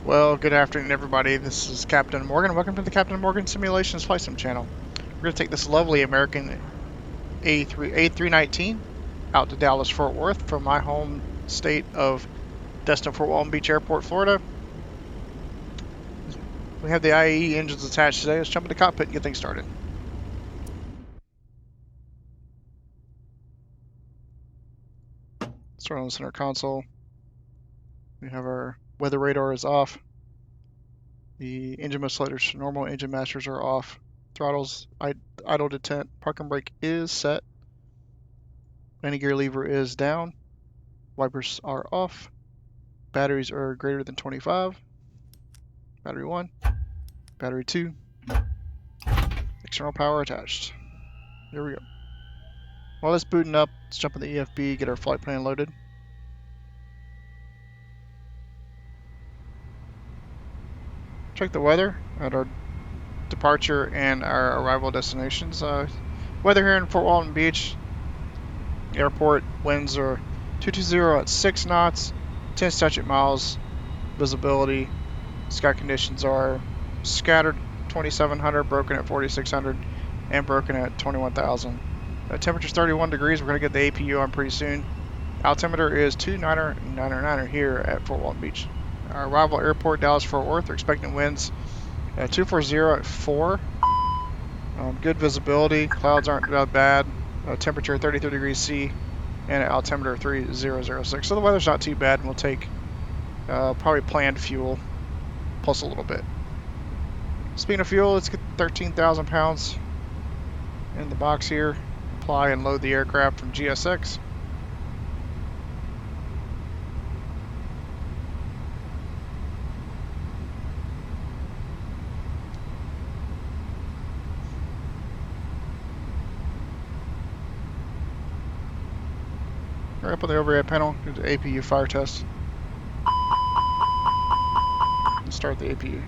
Well, good afternoon, everybody. This is Captain Morgan. Welcome to the Captain Morgan Simulations Flight Sim channel. We're going to take this lovely American A319 out to Dallas-Fort Worth from my home state of Destin Fort Walton Beach Airport, Florida. We have the IAE engines attached today. Let's jump in the cockpit and get things started. Start on the center console. We have our weather radar is off. The engine oscillators, normal engine masters are off. Throttles, idle detent, parking brake is set. Landing gear lever is down. Wipers are off. Batteries are greater than 25. Battery 1. Battery 2. External power attached. Here we go. While it's booting up, let's jump in the EFB, get our flight plan loaded. Check the weather at our departure and our arrival destinations. Weather here in Fort Walton Beach Airport, winds are 220 at 6 knots, 10 statute miles, visibility. Sky conditions are scattered 2700, broken at 4600, and broken at 21,000. Temperature's 31 degrees. We're going to get the APU on pretty soon. Altimeter is 2999 here at Fort Walton Beach. Our arrival airport, Dallas-Fort Worth. We're expecting winds at 240 at 4. Good visibility. Clouds aren't that bad. Temperature 33 degrees C and an altimeter 3006. So the weather's not too bad, and we'll take probably planned fuel plus a little bit. Speaking of fuel, let's get 13,000 pounds in the box here. Apply and load the aircraft from GSX. We're up on the overhead panel, do the APU fire test. And start the APU.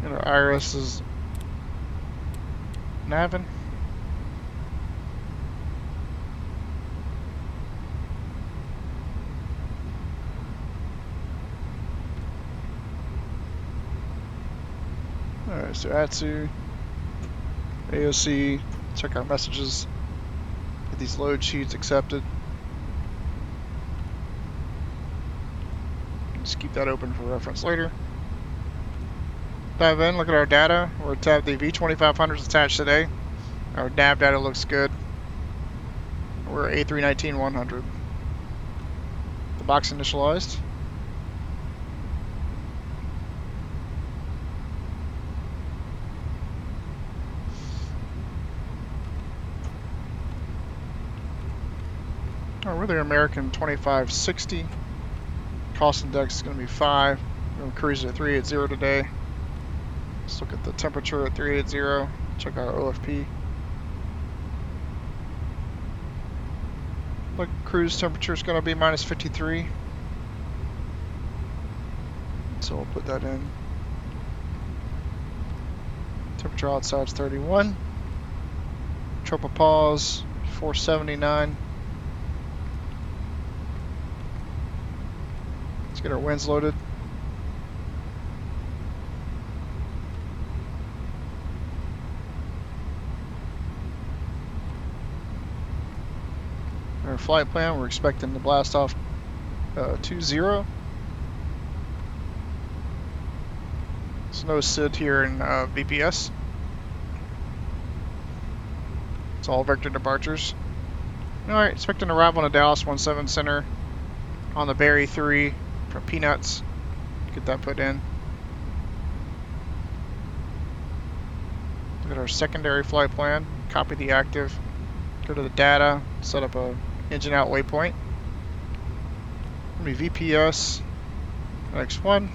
And our iris is navin. Alright, so ATSU, AOC, check our messages, get these load sheets accepted. Just keep that open for reference later. Dive in, look at our data. We're at the V2500s attached today. Our nav data looks good. We're A319-100. The box initialized. Oh, we're the American 2560. Cost index is going to be 5. We're going to cruise at 380 today. Let's look at the temperature at 380. Check our OFP. Look, cruise temperature is going to be minus 53. So we'll put that in. Temperature outside is 31. Tropopause 479. Let's get our winds loaded. Our flight plan, we're expecting to blast off 20. There's no SID here in VPS. It's all vector departures. Alright, expecting arrival on the Dallas 17 Center on the Berry 3 from Peanuts. Get that put in. Look at our secondary flight plan. Copy the active. Go to the data. Set up a engine out waypoint. VPS X1.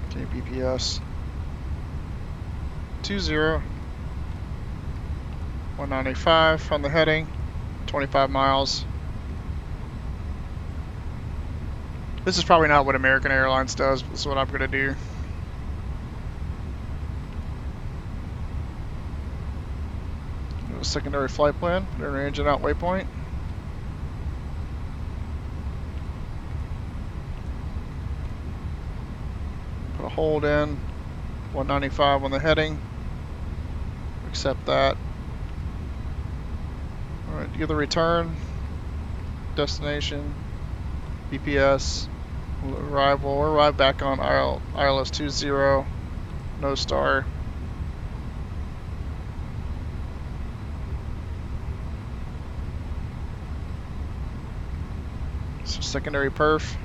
KVPS 20 195 on the heading, 25 miles. This is probably not what American Airlines does, but this is what I'm going to do. Secondary flight plan, put our engine out waypoint. hold in 195 on the heading. Accept that. Alright, give the return, destination, BPS, arrival. We'll arrive back on ILS 20, no star. So secondary perf.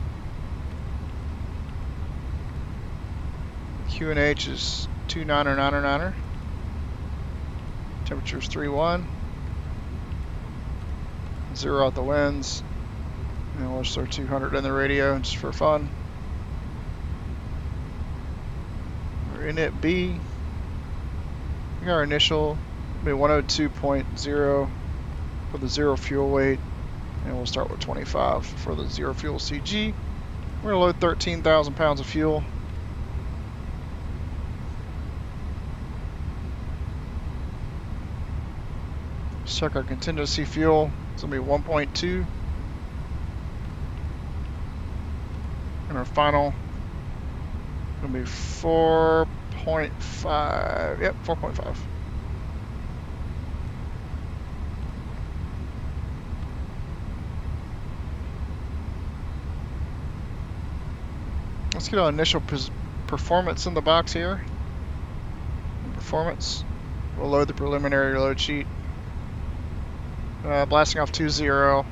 QNH is 29er. Temperature is 3-1. 0 out the winds. And we'll just throw 200 in the radio just for fun. We're in it B. We got our initial, be 102.0 for the 0 fuel weight. And we'll start with 25 for the 0 fuel CG. We're gonna load 13,000 pounds of fuel. Let's check our contingency fuel. It's gonna be 1.2. And our final gonna be 4.5. Yep, 4.5. Let's get our initial performance in the box here. Performance. We'll load the preliminary load sheet. Blasting off 20.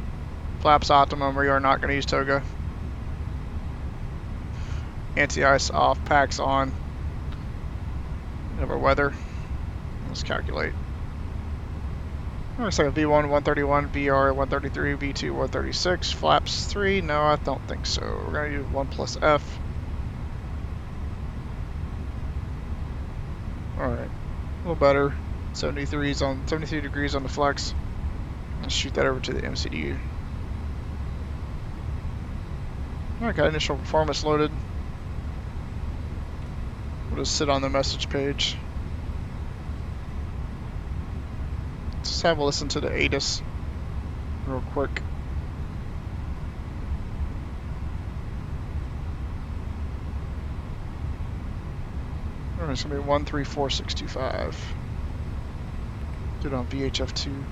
Flaps optimum. We are not going to use toga. Anti-ice off. Packs on. We have our weather. Let's calculate. Looks like a V1 131, VR 133, V2 136, flaps 3. No, I don't think so. We're going to use 1 plus F. Alright, a little better. 73 degrees on the flex. Let's shoot that over to the MCDU. Alright, got initial performance loaded. We'll just sit on the message page. Let's just have a listen to the ATIS real quick. It's going to be 134625. Do it on VHF2.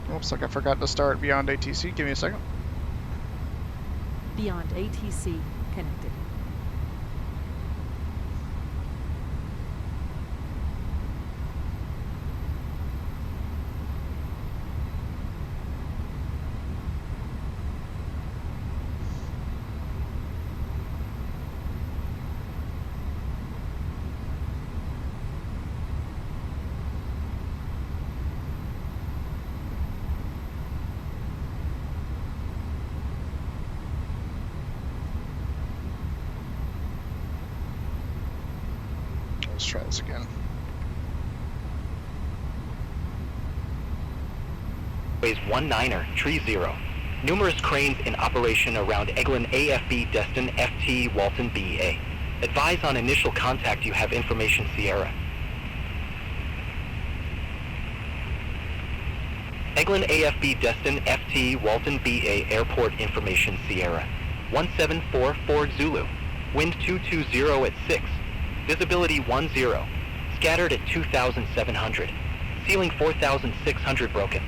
Looks like I forgot to start BeyondATC. Give me a second. BeyondATC connected. Let's try this again. Ways 19er, tree 0. Numerous cranes in operation around Eglin AFB Destin FT Walton BA. Advise on initial contact you have information Sierra. Eglin AFB Destin FT Walton BA Airport information Sierra. 1744 Zulu. Wind 220 at 6. Visibility 10. Scattered at 2,700. Ceiling 4,600 broken.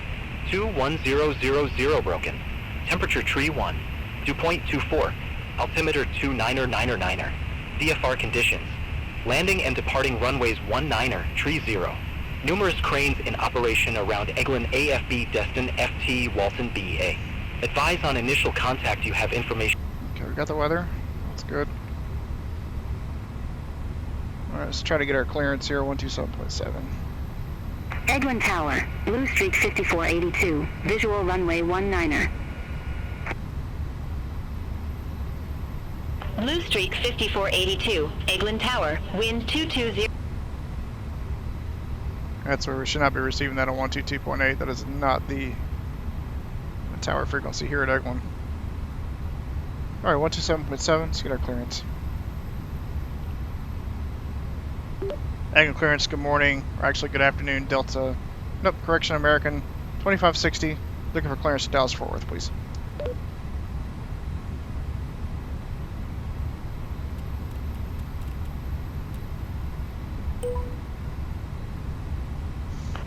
21000 broken. Temperature tree 1. Dew point 24. Altimeter 29er. VFR conditions. Landing and departing runways 19er, tree 0. Numerous cranes in operation around Eglin AFB Destin FT Walton BA. Advise on initial contact you have information. Okay, we got the weather. That's good. Alright, let's try to get our clearance here, 127.7. Eglin Tower, Blue Streak 5482, visual runway 19er. Blue Streak 5482, Eglin Tower, wind 220. That's where we should not be receiving that on 122.8. That is not the tower frequency here at Eglin. Alright, 127.7, let's get our clearance. Angle clearance, good morning, or actually good afternoon, Delta. Nope, correction, American 2560. Looking for clearance to Dallas Fort Worth, please.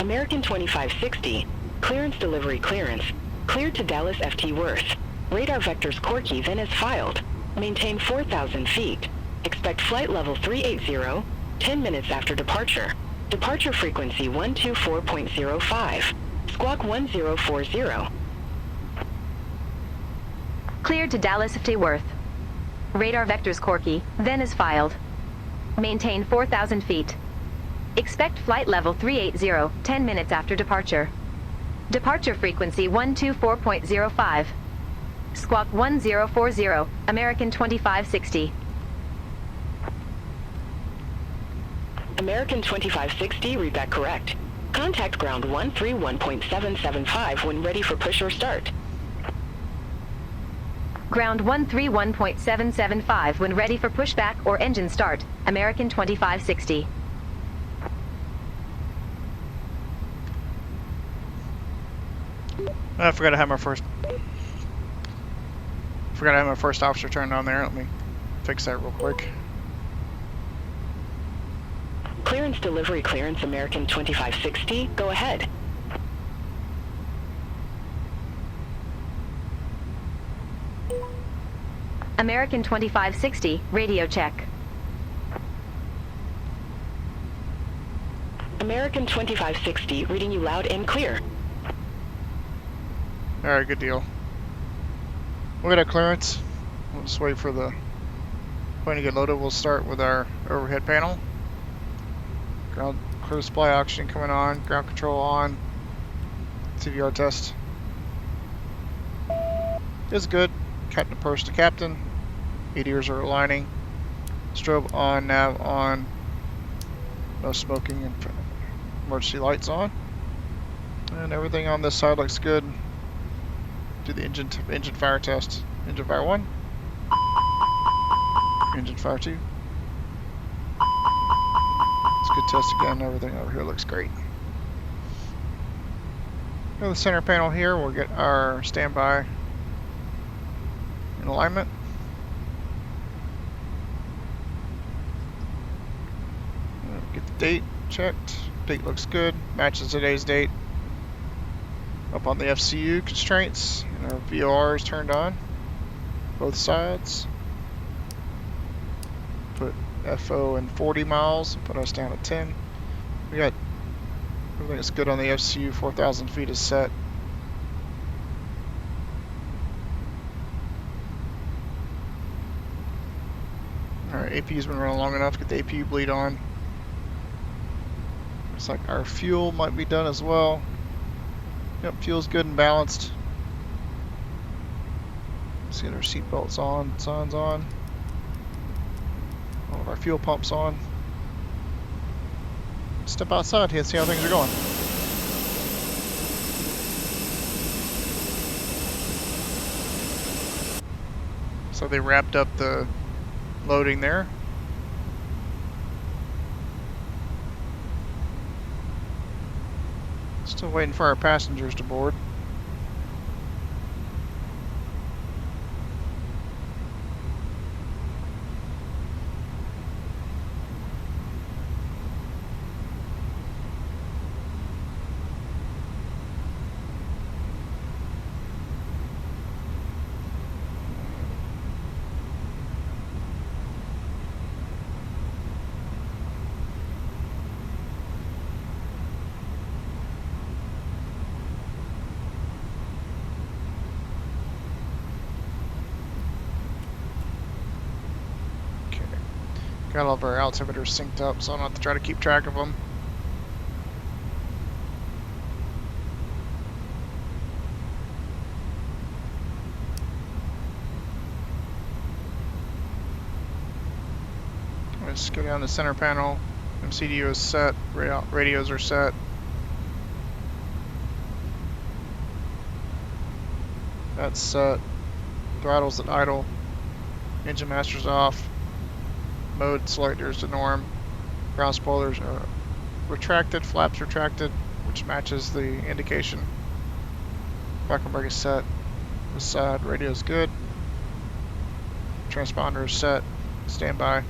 American 2560, clearance delivery clearance, cleared to Dallas FT Worth. Radar vectors Corky then is filed. Maintain 4,000 feet. Expect flight level 380, 10 minutes after departure. Departure frequency 124.05. Squawk 1040. Cleared to Dallas FT Worth. Radar vectors Corky then is filed. Maintain 4,000 feet. Expect flight level 380, 10 minutes after departure. Departure frequency 124.05. Squawk 1040, American 2560. American 2560, read that correct. Contact ground 131.775 when ready for push or start. Ground 131.775 when ready for pushback or engine start, American 2560. I forgot to have my first officer turned on there. Let me fix that real quick. Clearance delivery clearance American 2560, go ahead. American 2560, radio check. American 2560, reading you loud and clear. Alright, good deal. We'll get our clearance. We'll just wait for the plane to get loaded. We'll start with our overhead panel. Ground crew supply oxygen coming on. Ground control on. CVR test. Is good. Captain approach to captain. ADRs are aligning. Strobe on, nav on. No smoking and emergency lights on. And everything on this side looks good. Do the engine fire test. Engine fire 1. Engine fire 2. It's a good test again. Everything over here looks great. Go to the center panel here. We'll get our standby in alignment. Get the date checked. Date looks good. Matches today's date. Up on the FCU constraints, and our VOR is turned on, both sides. Put FO in 40 miles, put us down at 10. We got everything that's good on the FCU. 4,000 feet is set. Alright, APU's been running long enough. Get the APU bleed on. Looks like our fuel might be done as well. Yep, fuel's good and balanced. Let's get our seat belts on, signs on. All of our fuel pumps on. Step outside here and see how things are going. So they wrapped up the loading there. Still waiting for our passengers to board. Got all of our altimeters synced up, so I don't have to try to keep track of them. Let's go down to the center panel. MCDU is set, radios are set. That's set. Throttles at idle. Engine master's off. Mode selectors to norm. Ground spoilers are retracted, flaps retracted, which matches the indication. Vacuum brake is set. This side radio is good. Transponder is set. Standby.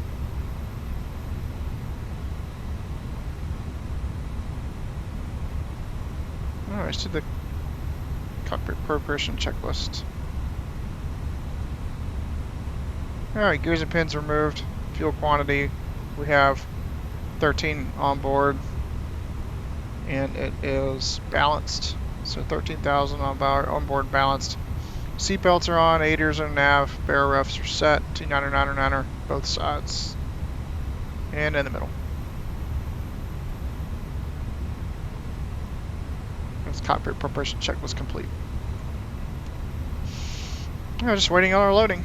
Alright, let's do the cockpit preparation checklist. Alright, gears and pins removed. Fuel quantity, we have 13 on board, and it is balanced. So 13,000 on board balanced. Seatbelts are on, aiders and nav, barrel refs are set, 29er, 9er, 9er, both sides, and in the middle. This cockpit preparation check was complete. We're just waiting on our loading.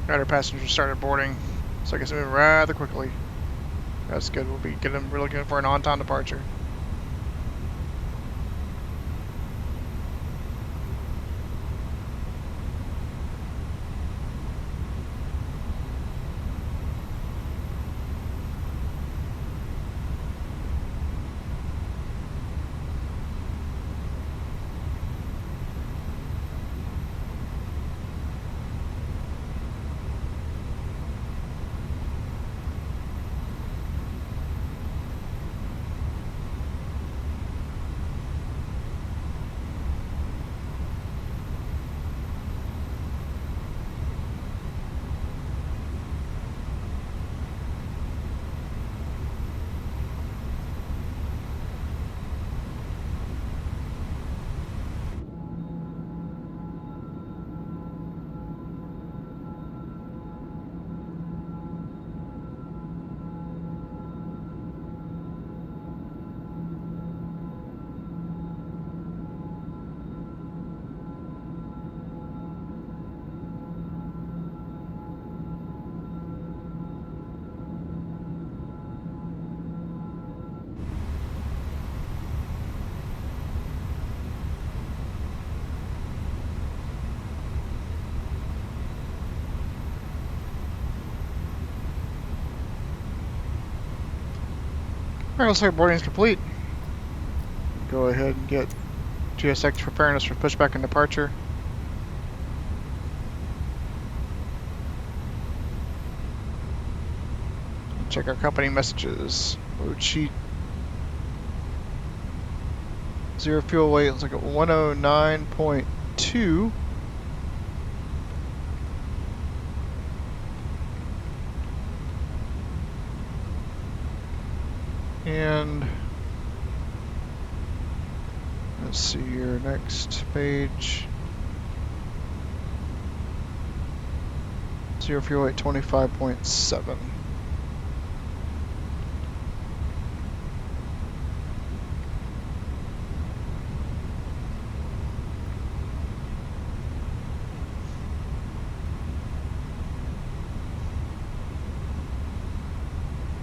Got our passengers started boarding, so I guess moving rather quickly. That's good. We'll be getting really good for an on-time departure. Alright, looks like boarding is complete. Go ahead and get GSX preparing us for pushback and departure. Check our company messages. Load sheet. Zero fuel weight looks like a 109.2. And let's see here, next page. Zero fuel weight 25.7.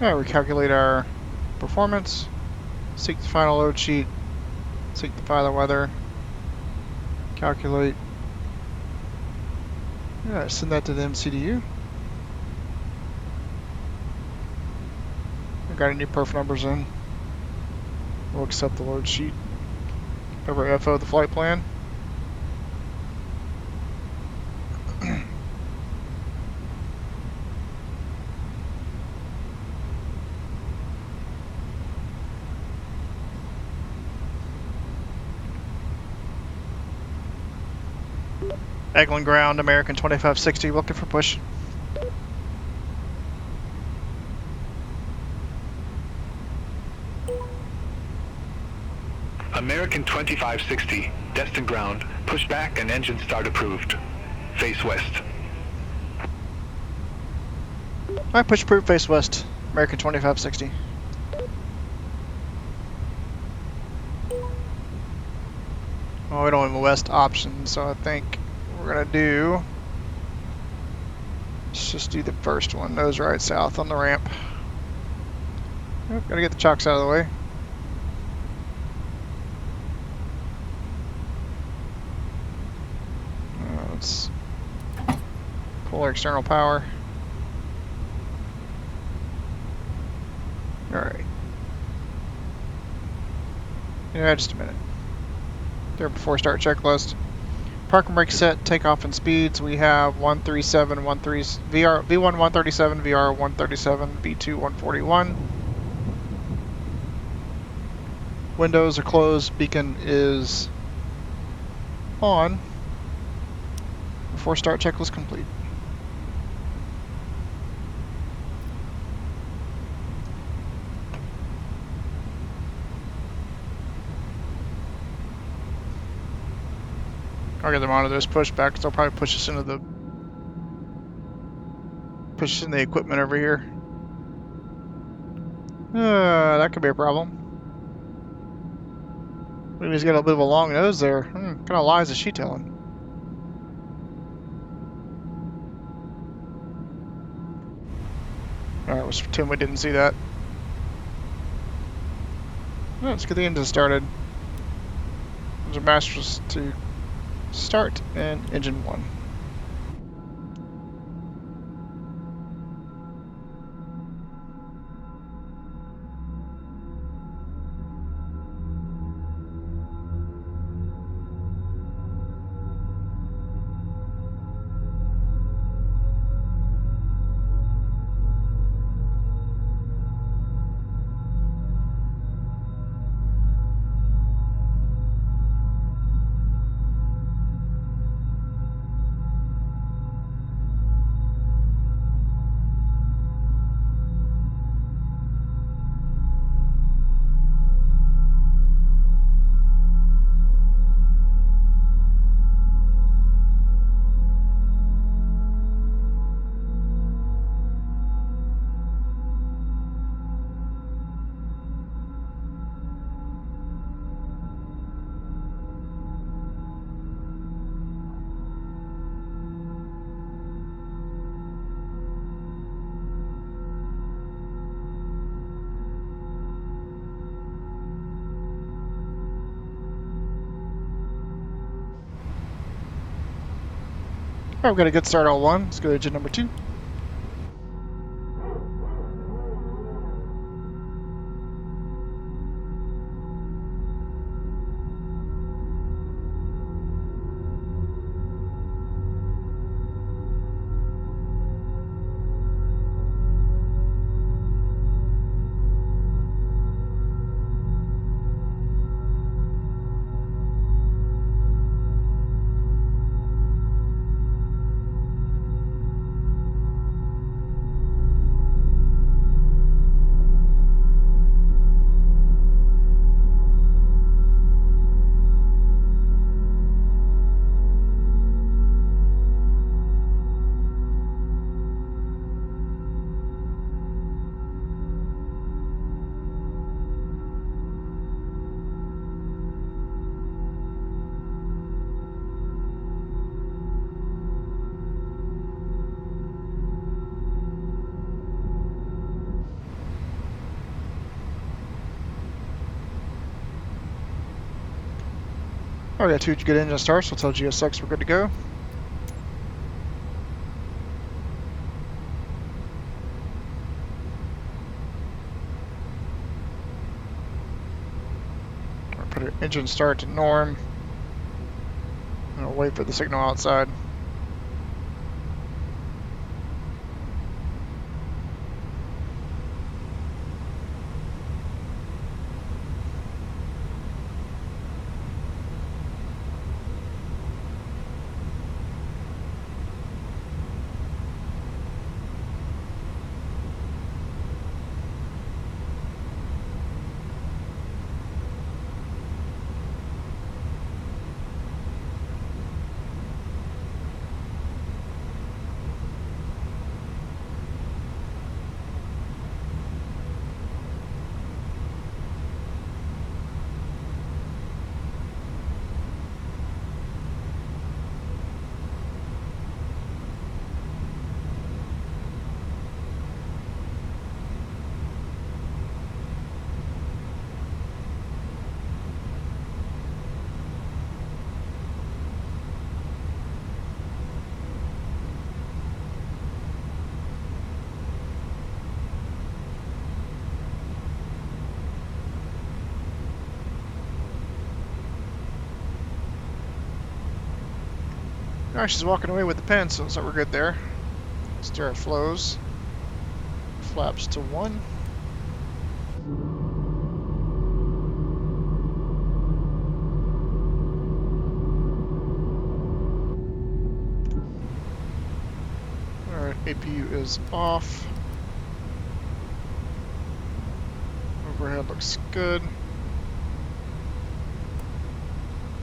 Alright, we calculate our performance, seek the final load sheet, seek the final weather, calculate. Yeah, send that to the MCDU. I got any perf numbers in. We'll accept the load sheet. Over FO the flight plan. Eglin ground, American 2560, looking for push. American 2560, destined ground, push back and engine start approved. Face west. Alright, push approved, face west, American 2560. Oh, we don't have a west option, so I think what we're gonna do, let's just do the first one, nose right south on the ramp. Oh, gotta get the chocks out of the way. Let's pull our external power. Alright. Yeah, just a minute. There before start checklist. Park and brake set, takeoff and speeds. We have 137, VR, V1 137, VR 137, V2 141. Windows are closed, beacon is on. Before start checklist complete. I'll get the monitors pushed back, because they'll probably push us into the equipment over here. That could be a problem. Maybe he's got a bit of a long nose there. What kind of lies is she telling? Alright, let's pretend we didn't see that. Let's get the engine started. Engine masters to start and engine 1. Alright, we've got a good start on 1. Let's go to engine number 2. Oh, we got 2 good engine starts, so tell GSX we're good to go. I'll put our engine start to norm. And I'll wait for the signal outside. Alright, she's walking away with the pin, so we're good there. Steer our flows. Flaps to 1. Alright, APU is off. Overhead looks good.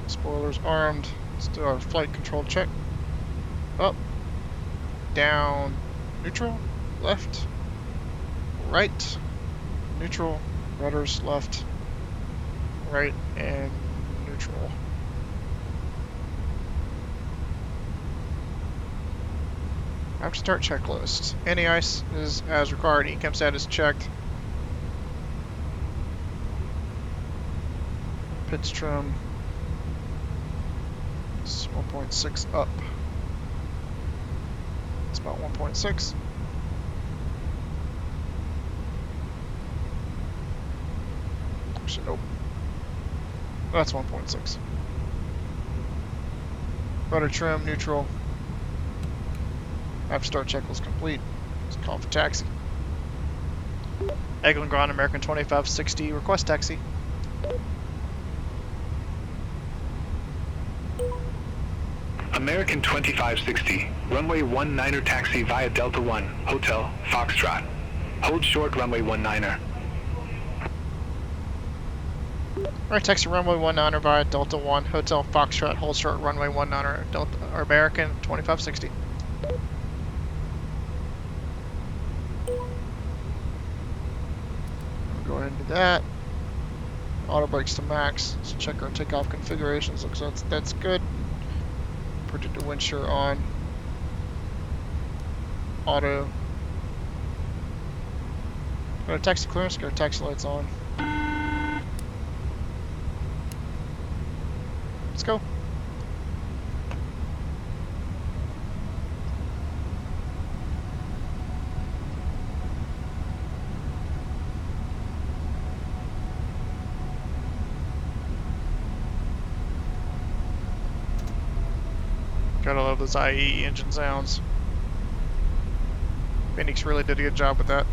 Spoilers armed. Let's do our flight control check. Up, down, neutral, left, right, neutral, rudders left, right, and neutral. After start checklist. Any ice is as required. ECAM stat is checked. Pitch trim. It's 1.6 up. It's about 1.6. Actually, nope. That's 1.6. Rudder trim, neutral. After start checklist complete. It's call for taxi. Eglin Ground American 2560, request taxi. American 2560, runway 19er taxi via Delta 1, Hotel, Foxtrot. Hold short runway 19er. Alright, taxi runway 19er via Delta 1, Hotel, Foxtrot, hold short runway 19er, Delta, or American 2560. We'll go ahead and do that. Auto brakes to max, so check our takeoff configurations, looks like that's good. Predicted wind shear on. Auto. Got a taxi clearance, got our taxi lights on. Let's go. Gotta love those IE engine sounds. Fenix really did a good job with that.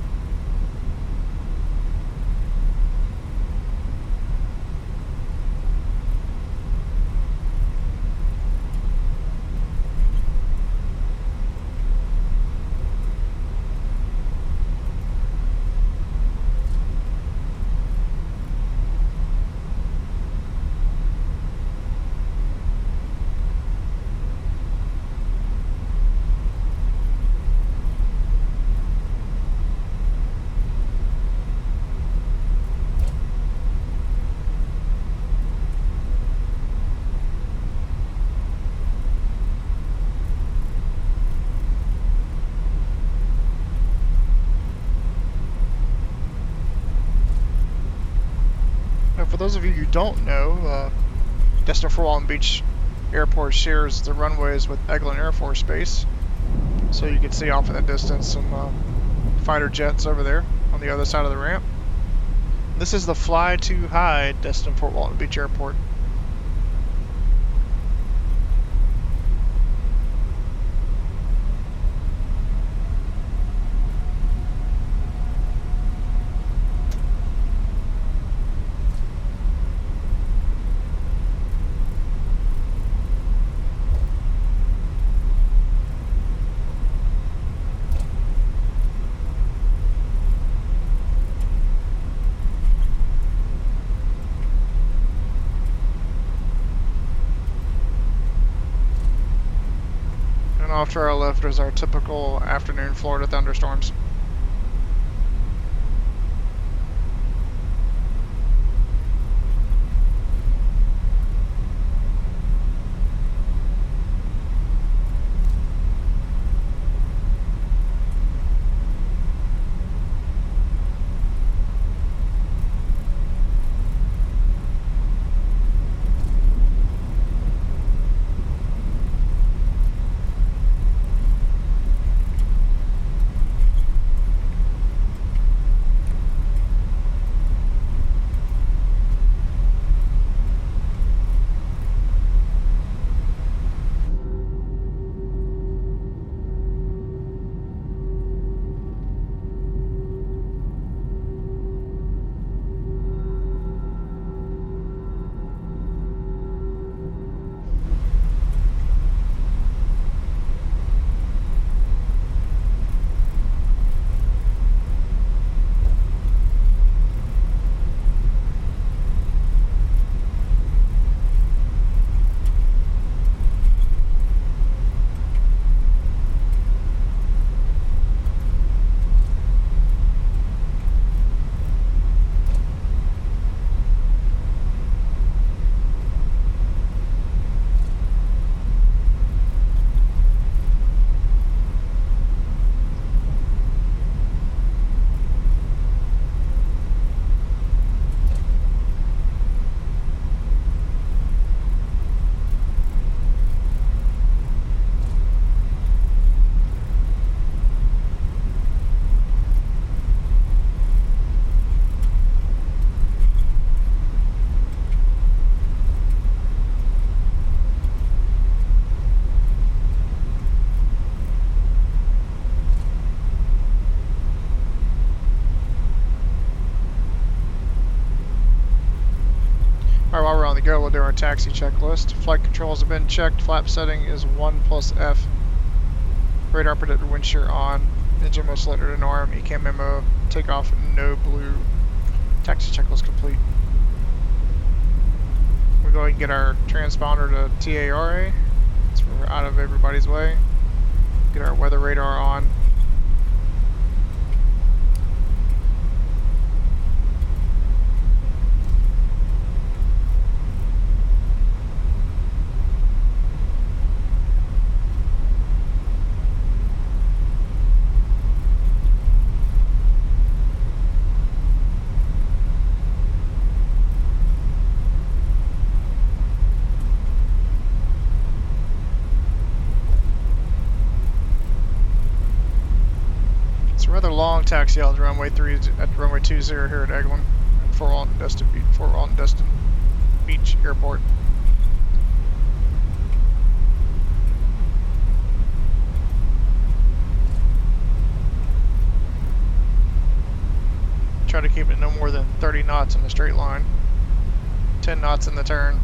For those of you who don't know, Destin Fort Walton Beach Airport shares the runways with Eglin Air Force Base. So you can see off in the distance some fighter jets over there on the other side of the ramp. This is the Fly2High Destin Fort Walton Beach Airport. Off to our left is our typical afternoon Florida thunderstorms. go, we'll do our taxi checklist. Flight controls have been checked. Flap setting is 1+F. Radar predicted wind shear on. Engine mode selected to norm. ECAM memo. Takeoff no blue. Taxi checklist complete. We'll go ahead and get our transponder to TARA. So we're out of everybody's way. Get our weather radar on. Rather long taxi out to runway 3 at runway 20 here at Eglin, Fort Walton Destin Beach Airport. Try to keep it no more than 30 knots in the straight line, 10 knots in the turn.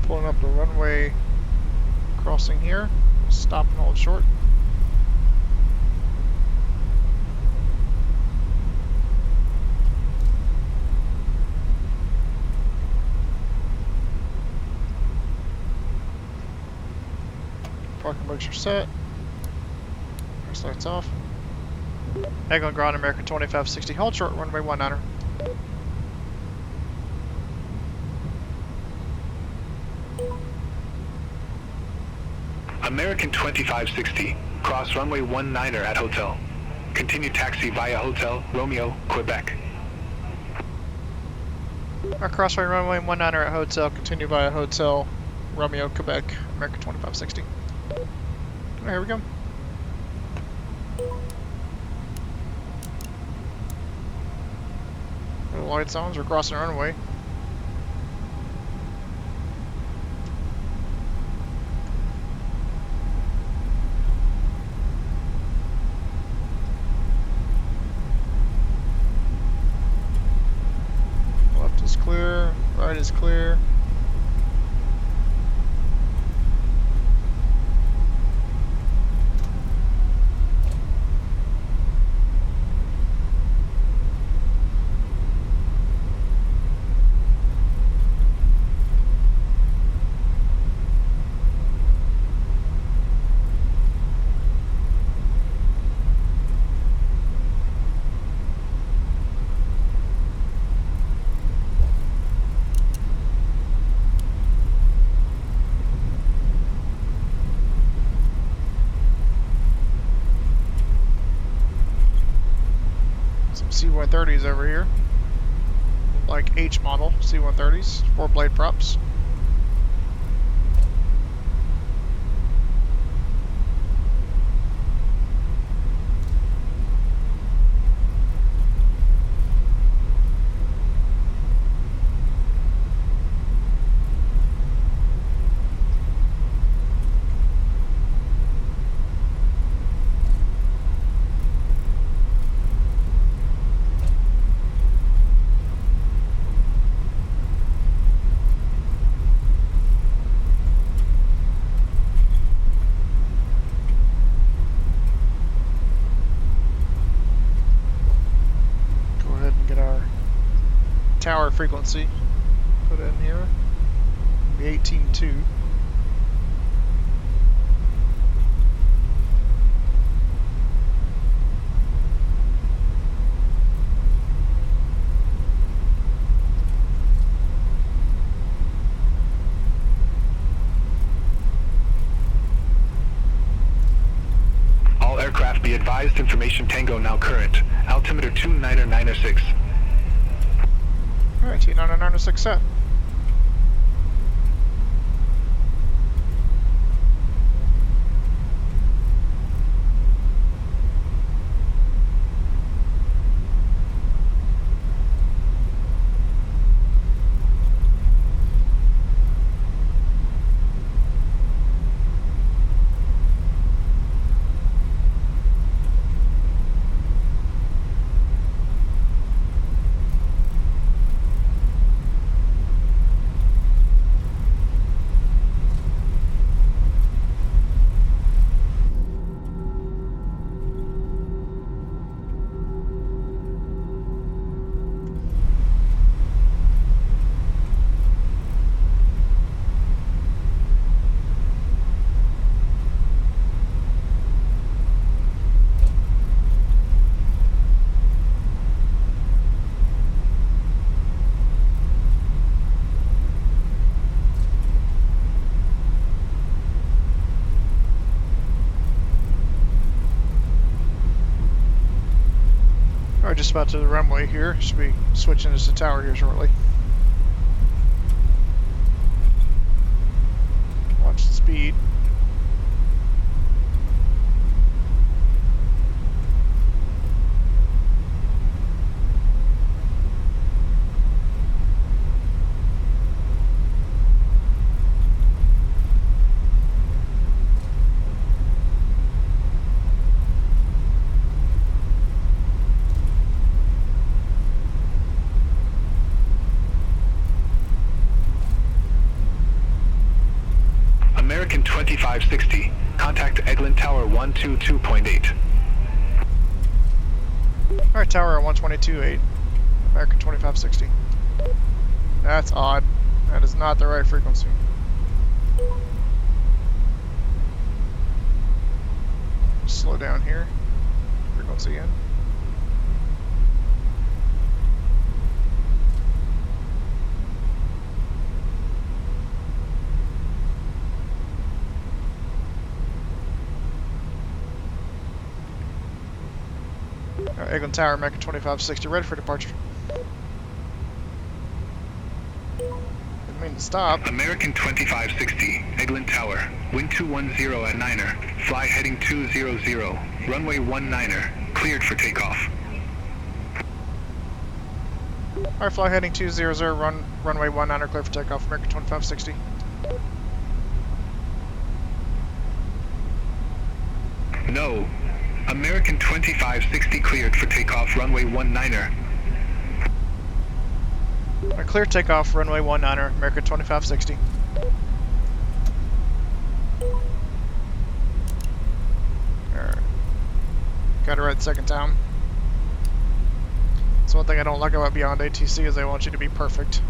Pulling up the runway crossing here. Stop and hold short. Parking brakes are set. First lights off. Eglin ground American 2560. Hold short, runway 19er. American 2560, cross runway 19er at hotel. Continue taxi via Hotel Romeo, Quebec. Our crossway runway 19er at hotel, continue via Hotel Romeo, Quebec, American 2560. Alright, here we go. The lights on, we're crossing the runway. Clear, right is clear. C-130s over here, like H model C-130s, 4-blade props. frequency. Put it in here. Be 18.2. All aircraft be advised, information Tango now current. Altimeter 29906. Alright, T996 set. Alright, just about to the runway here. Should be switching to the tower here shortly. Watch the speed. American 2560. Contact Eglin Tower 122.8. Alright, tower at 122.8. American 2560. That's odd. That is not the right frequency. Slow down here. Frequency in. Eglin Tower, American 2560, ready for departure. Didn't mean to stop. American 2560. Eglin Tower. Wind 210 at 9er. Fly heading 200. Runway 19er. Cleared for takeoff. Alright, fly heading 200, runway 19er, clear for takeoff, American 2560. No. American 2560 cleared for takeoff, runway 19er. Alright, clear takeoff, runway 19er, American 2560. Alright. Got it right the second time. That's one thing I don't like about BeyondATC is they want you to be perfect.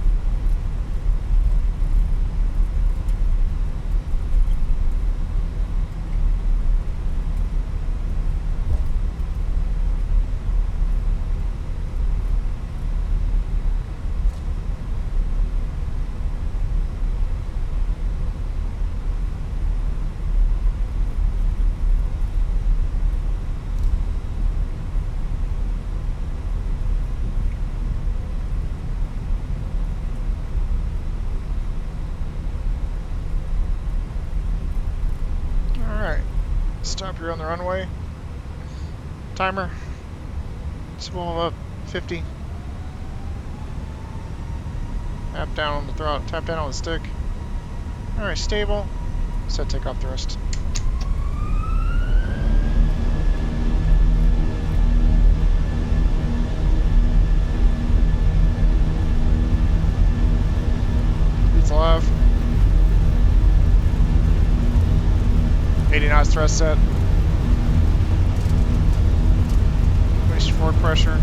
Stop here on the runway. Timer. Spool up 50. Tap down on the throttle. Tap down on the stick. Alright, stable. Set takeoff thrust. It's alive. 80 knots thrust set. Increase forward pressure.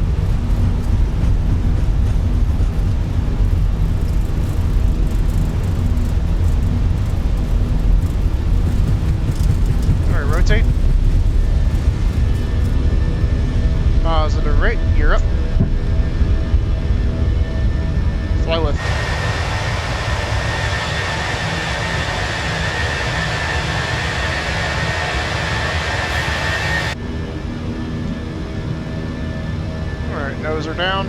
Fly with. Alright, nose are down.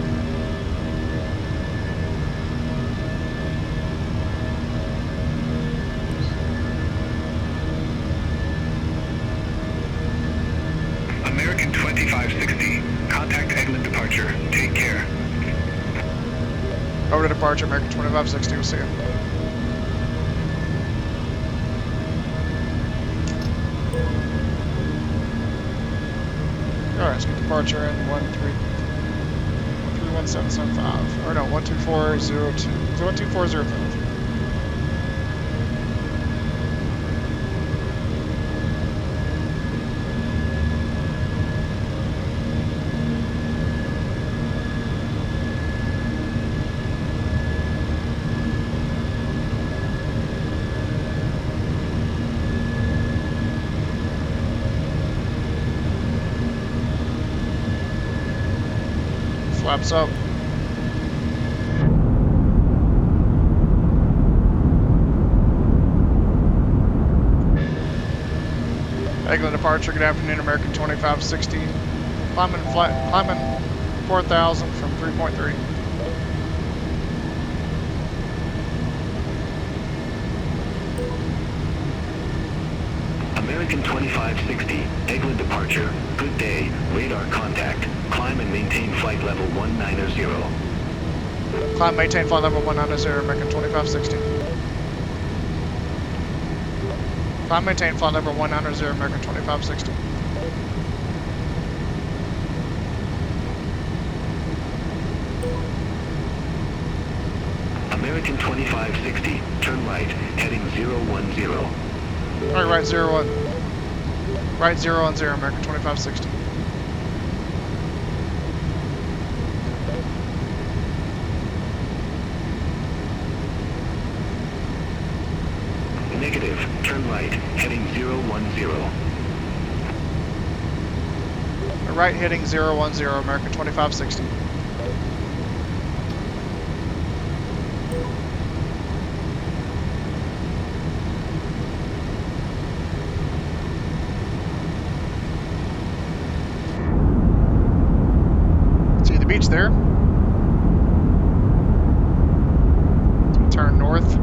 American 2560. Contact Eglin departure. Take care. Over to departure, American 2560. We'll see you. Alright, let's get departure in 131.775. Or no, 124.02. 124.05. Flaps up. Eglin departure, good afternoon, American 2560. Climbing 4,000 from 3.3. American 2560. Eglin departure. Good day. Radar contact. Climb and maintain flight level 190. Climb, maintain flight level 190, American 2560. Climb, maintain flight level 190, American 2560. American 2560. Turn right. Heading 010. Alright, right 01. Right 010, American 2560. Negative. Turn right. Heading 010. Right heading 010, American 2560. See the beach there? Turn north.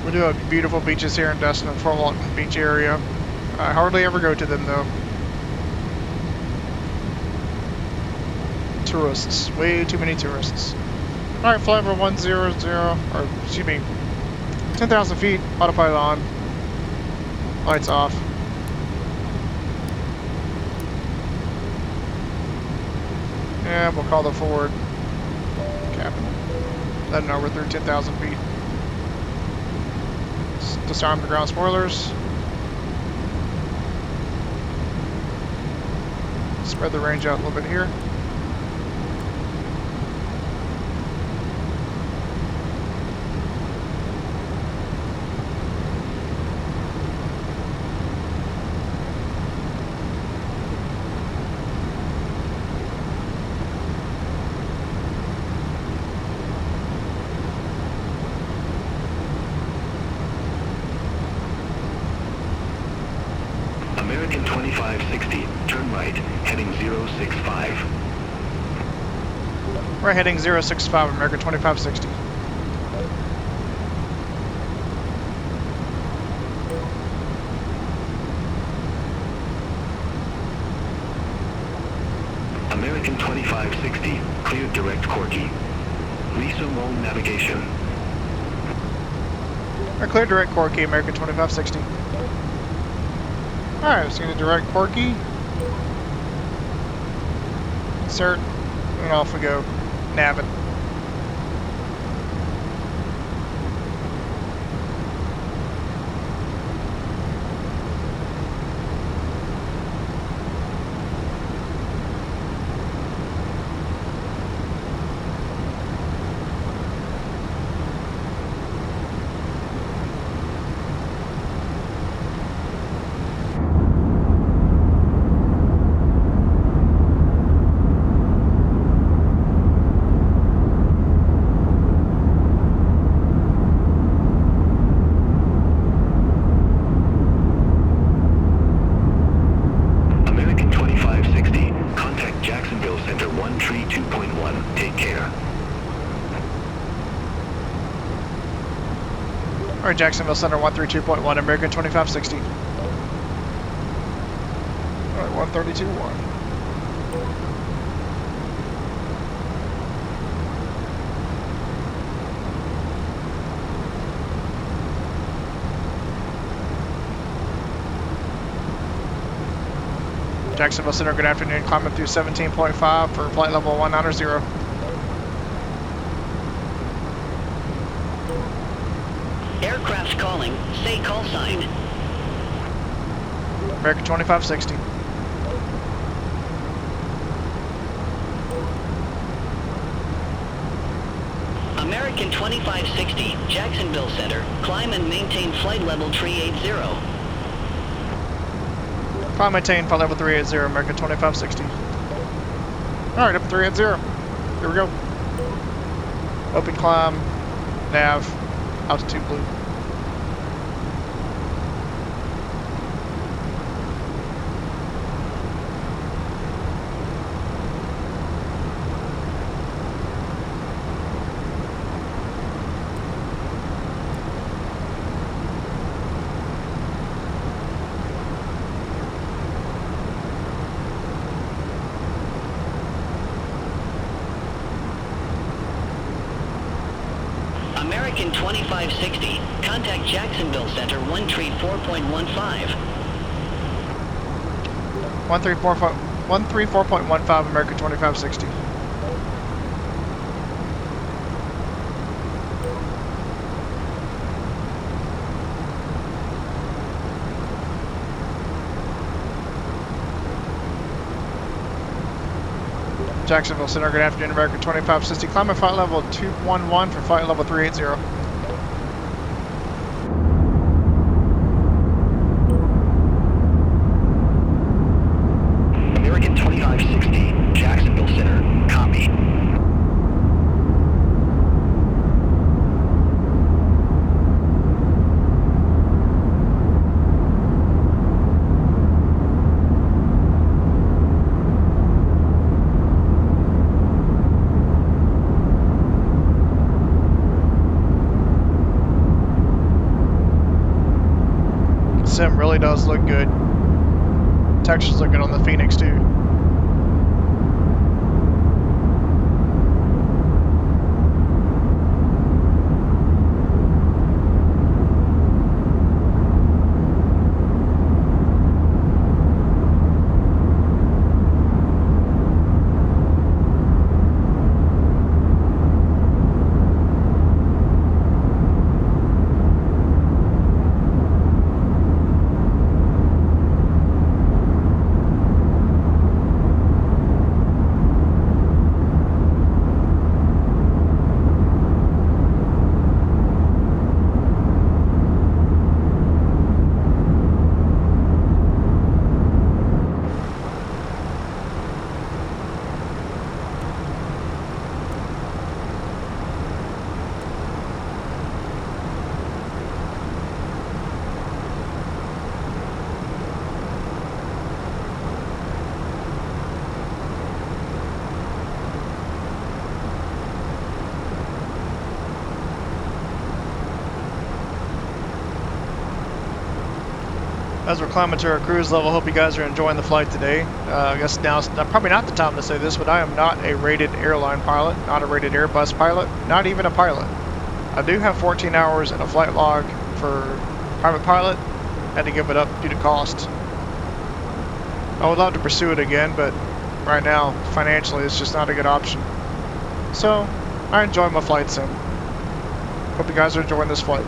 We do have beautiful beaches here in Destin and Fort Walton Beach area. I hardly ever go to them though. Tourists, way too many tourists. Alright, flight over 100, or excuse me, 10,000 feet, autopilot on, lights off. And we'll call the forward captain. Let him know we're through 10,000 feet. Disarm the ground spoilers. Spread the range out a little bit here. American 2560. Turn right. Heading 065. We're heading 065, American 2560. American 2560. Cleared direct Corky. Resume all navigation. Our clear direct Corky, American 2560. Alright, let's get a direct Corky. Insert, and off we go. Navin. Alright, Jacksonville Center 132.1, American 2560. Alright, 132.1. Jacksonville Center, good afternoon. Climbing through 17.5 for flight level 190. Aircraft calling. Say call sign. American 2560. American 2560, Jacksonville Center. Climb and maintain flight level 380. Climb maintain flight level 380, American 2560. Alright, up 380. Here we go. Open climb, nav, altitude blue. American 2560, contact Jacksonville Center 134.15. 134.15, American 2560. Jacksonville Center, good afternoon, American 2560. Climb at flight level 211 for flight level 380. American 2560, Jacksonville Center, copy. Sim really does look good. Textures look good on the Fenix too. As we're climbing to our cruise level, hope you guys are enjoying the flight today. I guess now's probably not the time to say this, but I am not a rated airline pilot, not a rated Airbus pilot, not even a pilot. I do have 14 hours in a flight log for private pilot. Had to give it up due to cost. I would love to pursue it again, but right now, financially, it's just not a good option. So, I enjoy my flight sim. Hope you guys are enjoying this flight.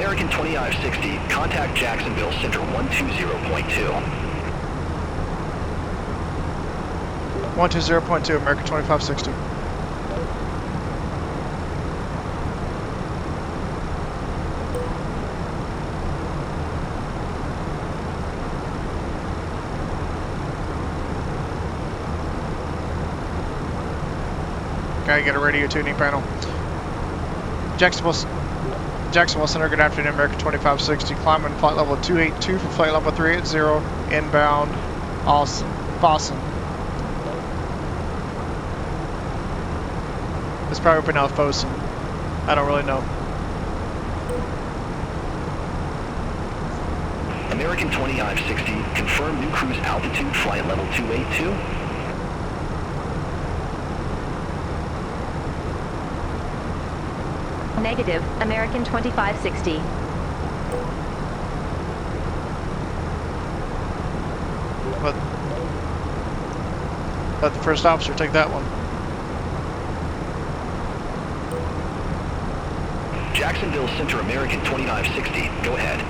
American 2560, contact Jacksonville Center 120.2. 120.2, American 2560. Okay, get a radio tuning panel. Jacksonville Center, good afternoon, American 2560. Climbing flight level 282 for flight level 380, inbound, Boston. It's probably pronounced Fosun. I don't really know. American 2560, confirm new cruise altitude, flight level 282. Negative, American 2560. Let the first officer take that one. Jacksonville Center, American 2560, go ahead.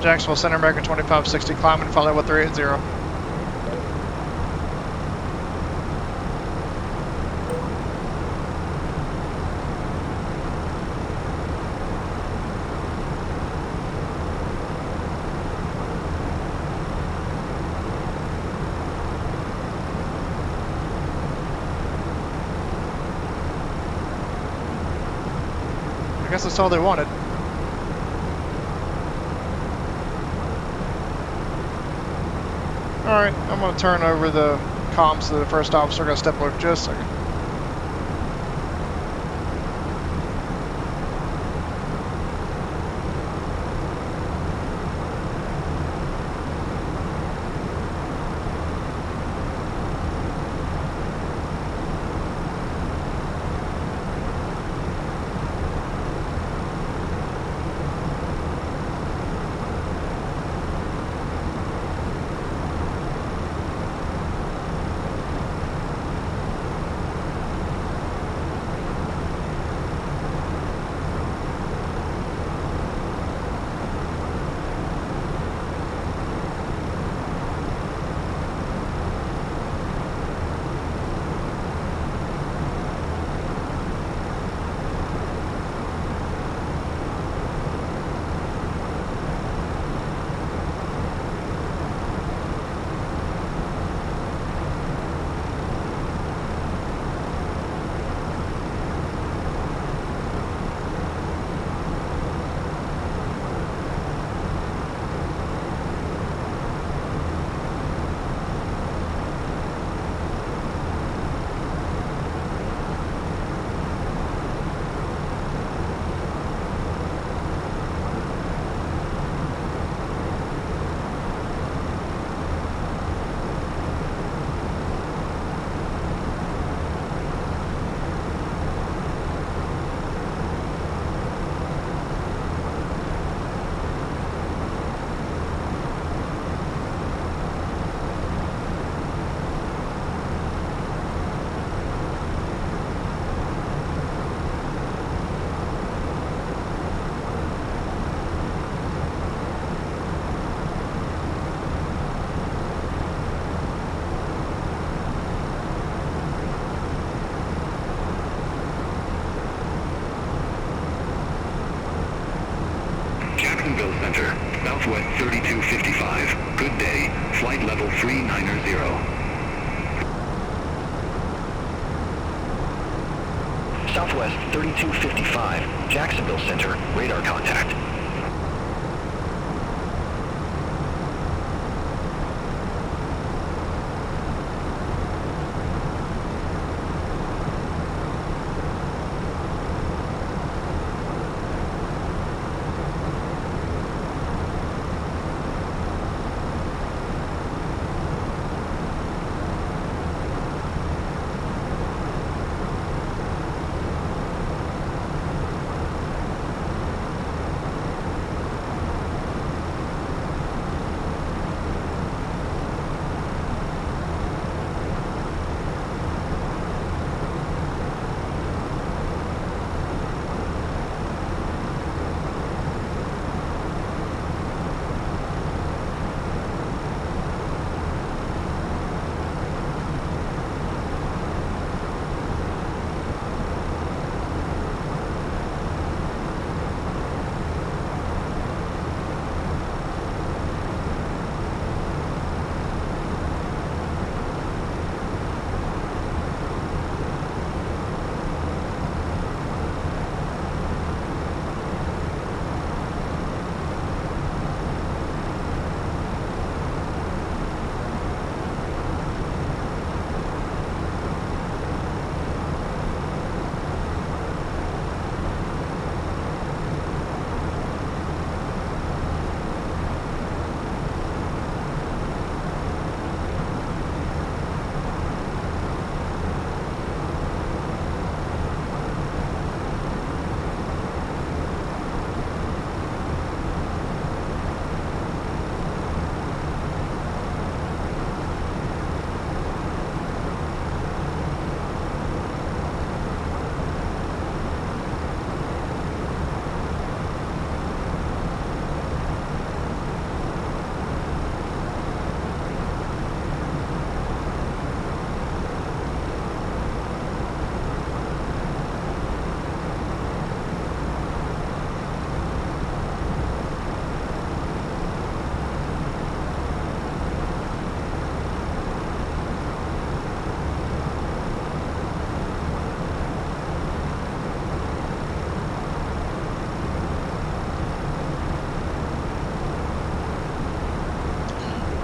Jacksonville Center, American 2560, climbing flight level 380. I guess that's all they wanted. Alright, I'm going to turn over the comms to the first officer. I'm going to step over just a second. Jacksonville Center, Southwest 3255. Good day, flight level 390. Southwest 3255, Jacksonville Center, radar contact.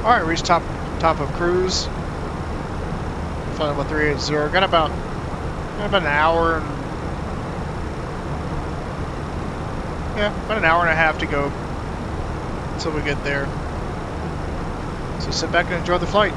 All right, reached top of cruise. Flight level 380. Got about an hour and about an hour and a half to go until we get there. So sit back and enjoy the flight.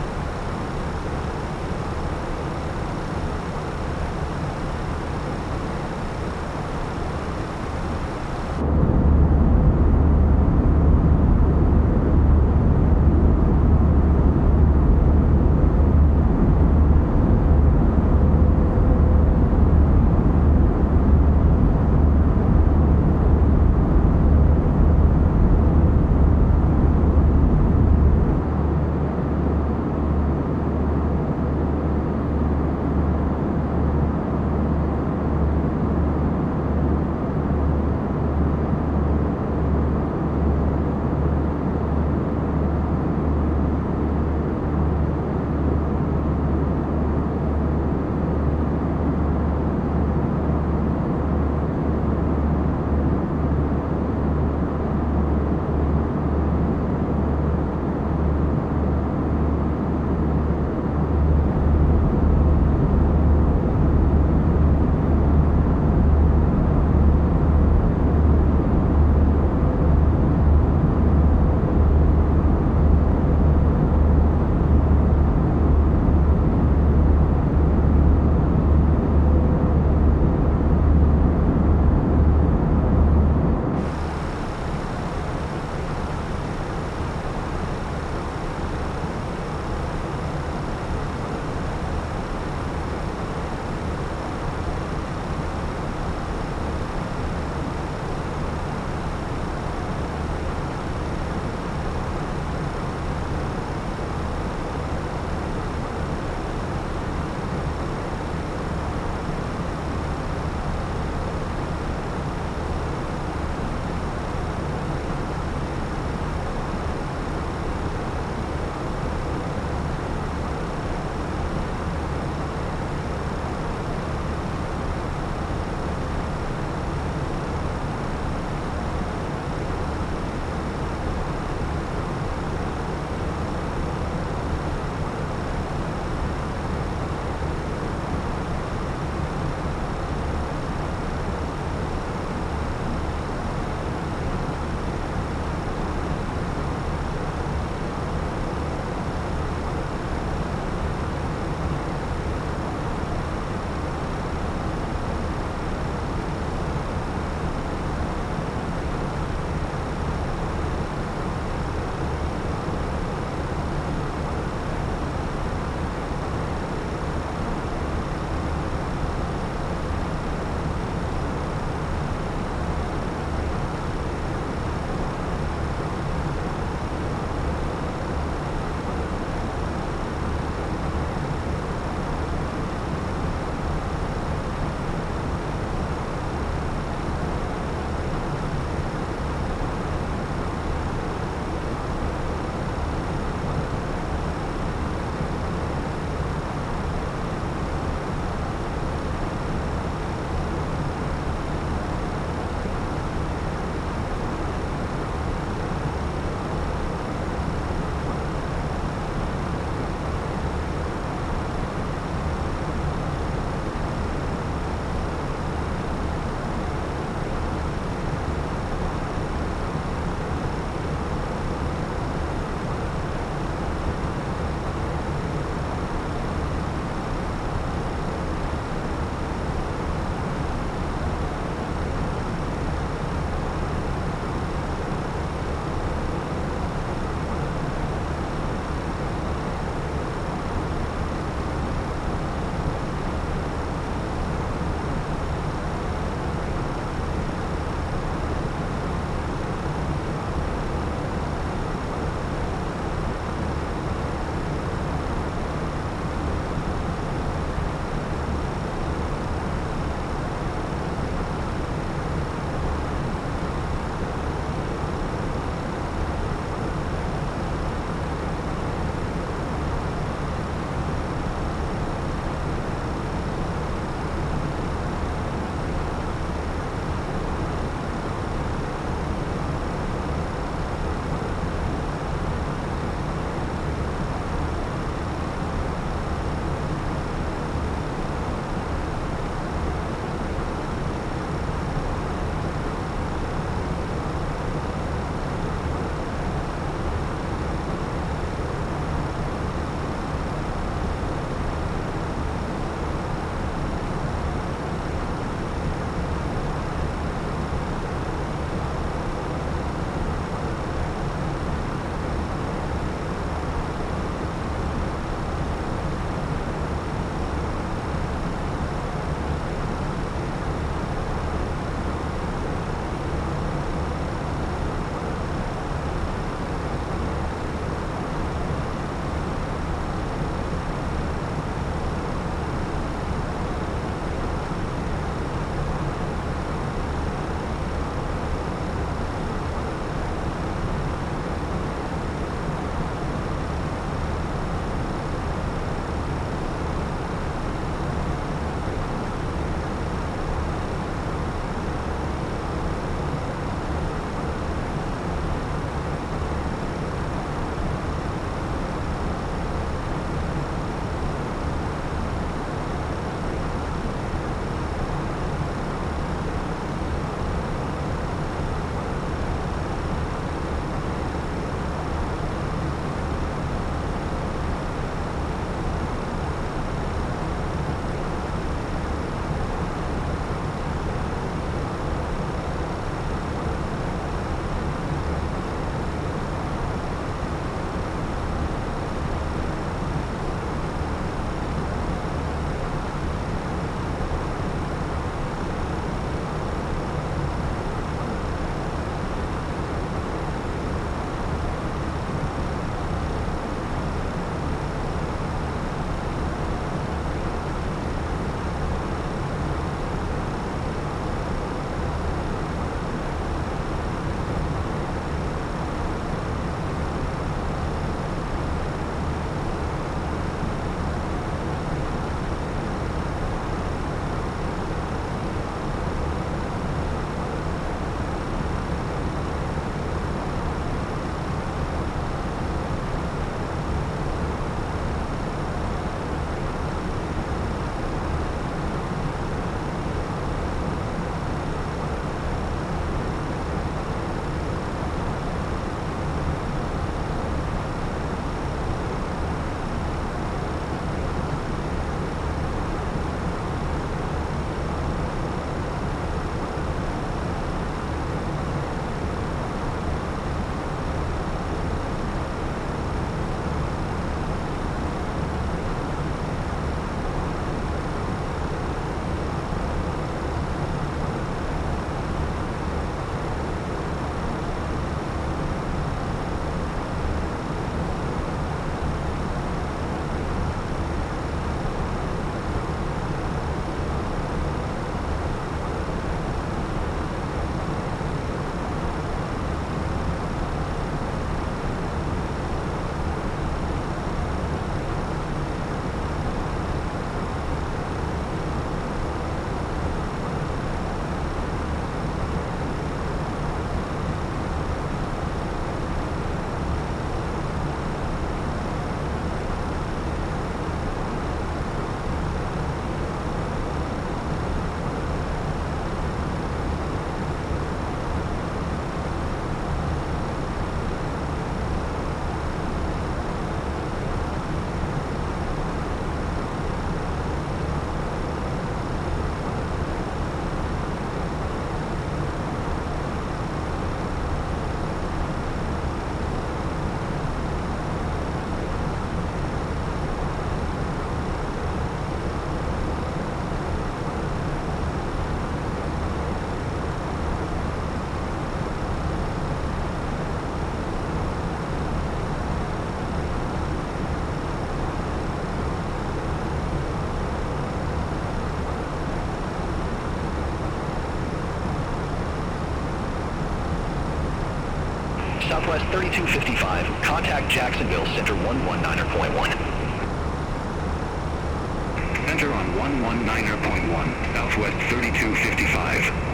Southwest 3255, contact Jacksonville Center 119.1. Center on 119.1, Southwest 3255.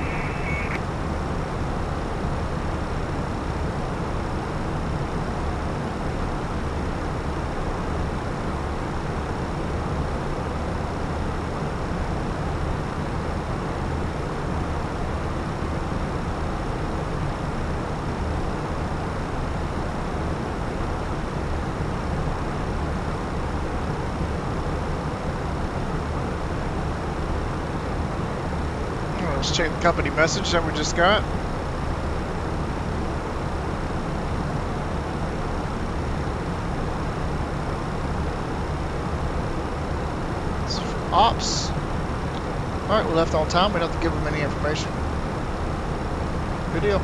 Let's check the company message that we just got. It's from Ops. Alright, we left on time. We don't have to give them any information. Good deal.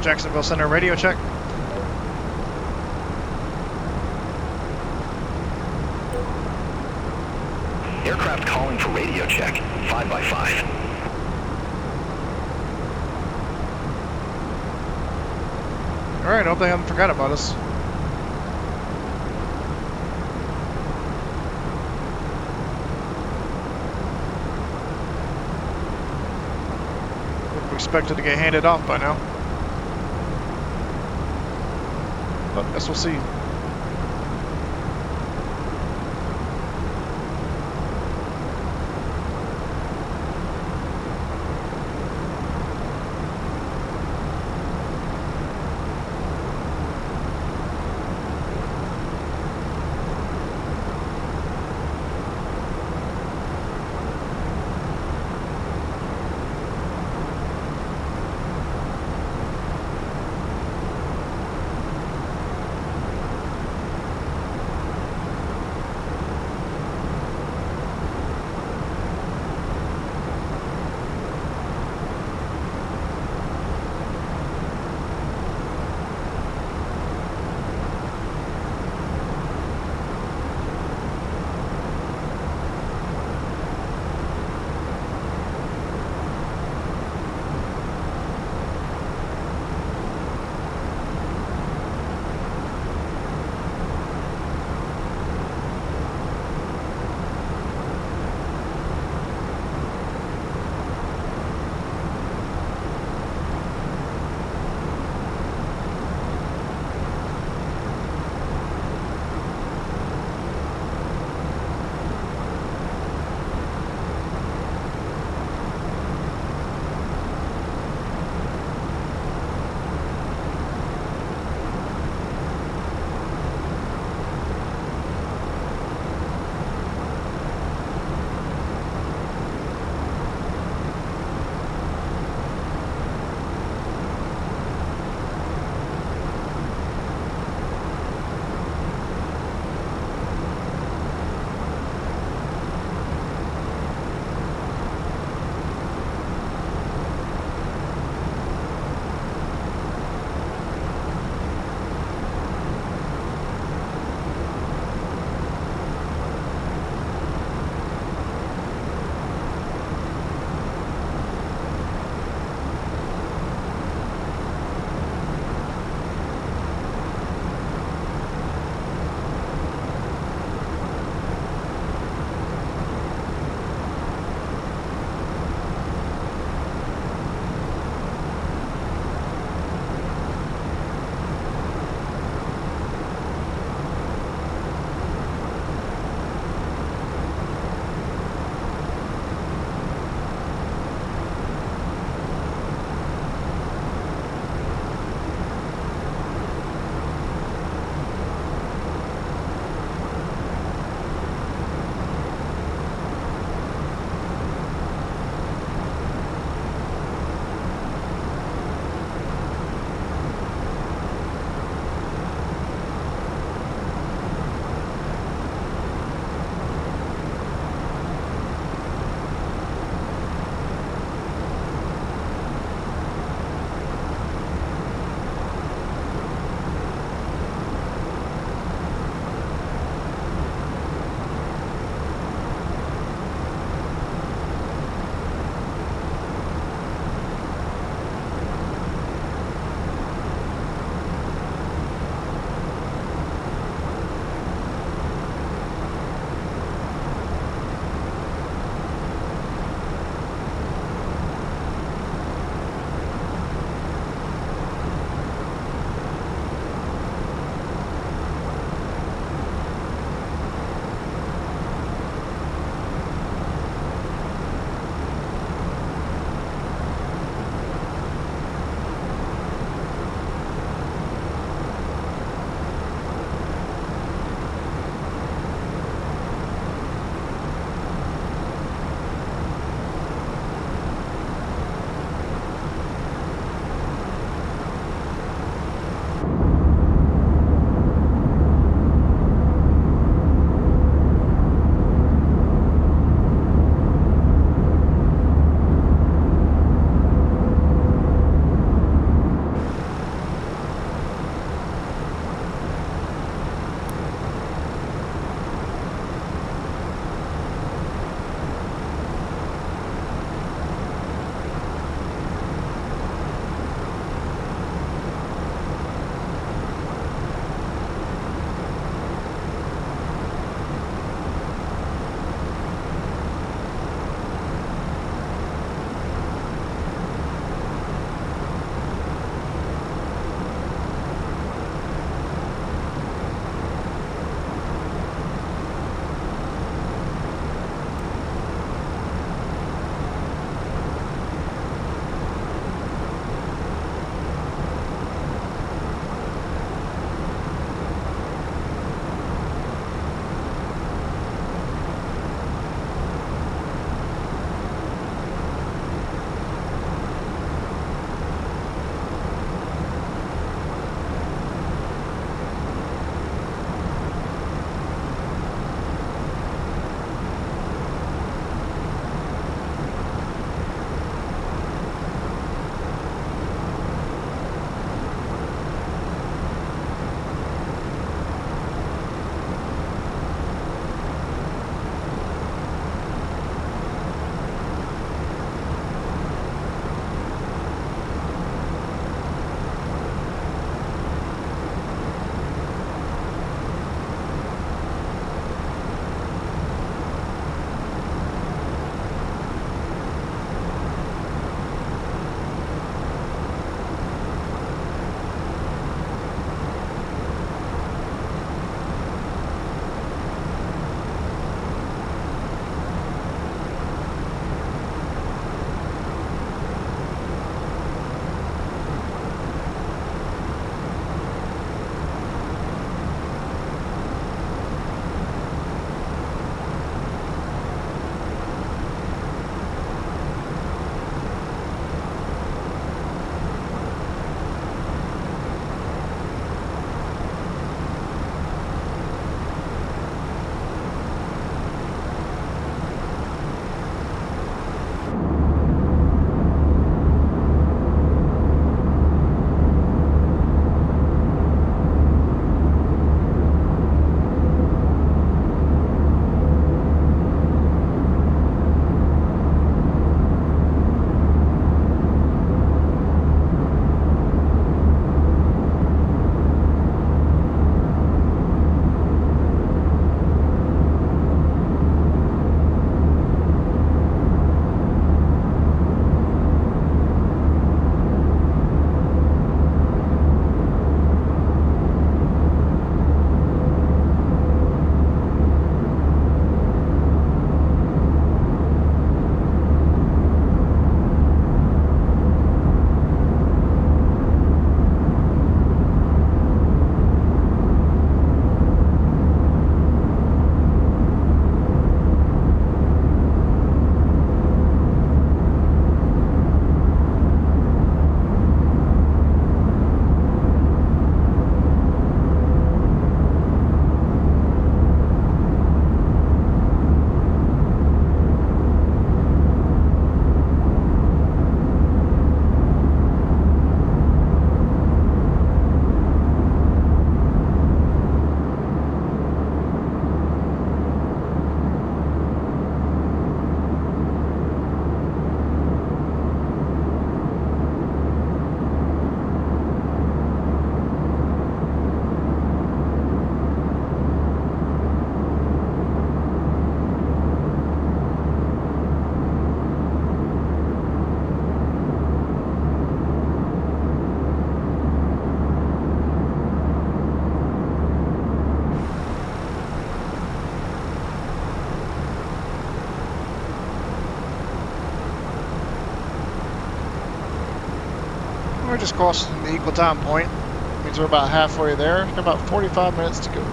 Jacksonville Center, radio check. Aircraft calling for radio check. 5 by 5. Alright, hope they haven't forgot about us. Would have expected to get handed off by now. But guess we'll see. just crossing the equal time point. Means we're about halfway there. Got about 45 minutes to go.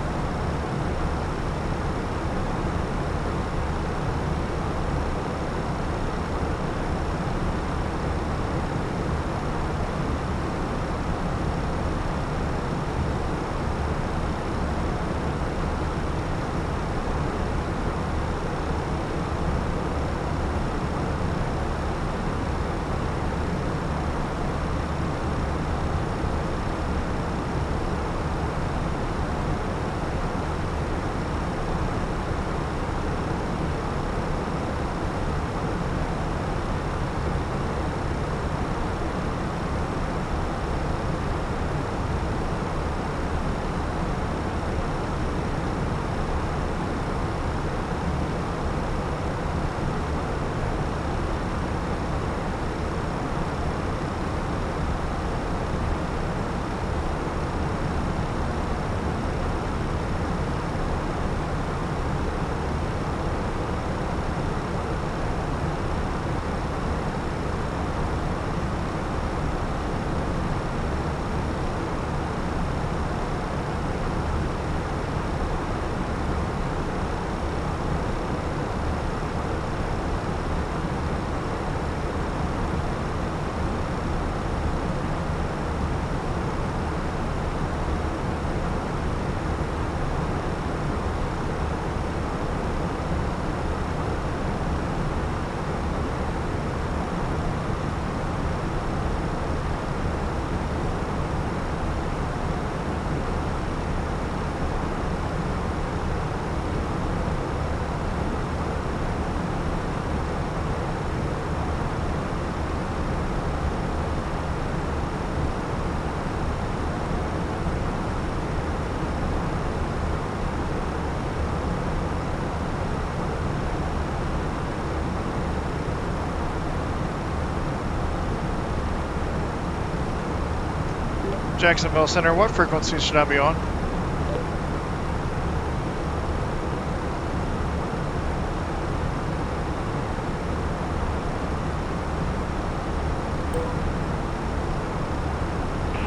Jacksonville Center, what frequency should I be on?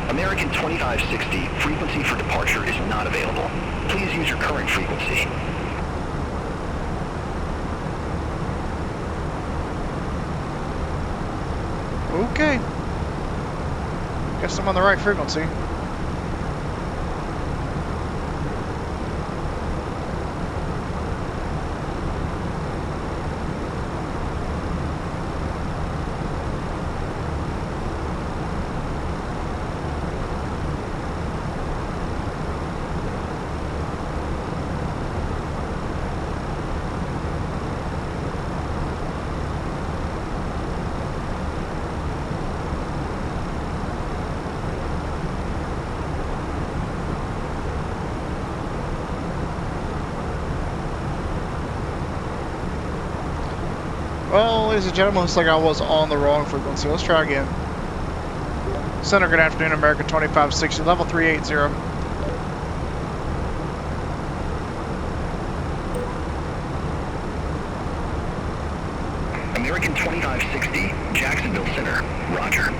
American 2560, frequency for departure is not available. Please use your current frequency. Okay. Guess I'm on the right frequency. Well, ladies and gentlemen, looks like I was on the wrong frequency. Let's try again. Center, good afternoon, American 2560, level 380. American 2560, Jacksonville Center, roger.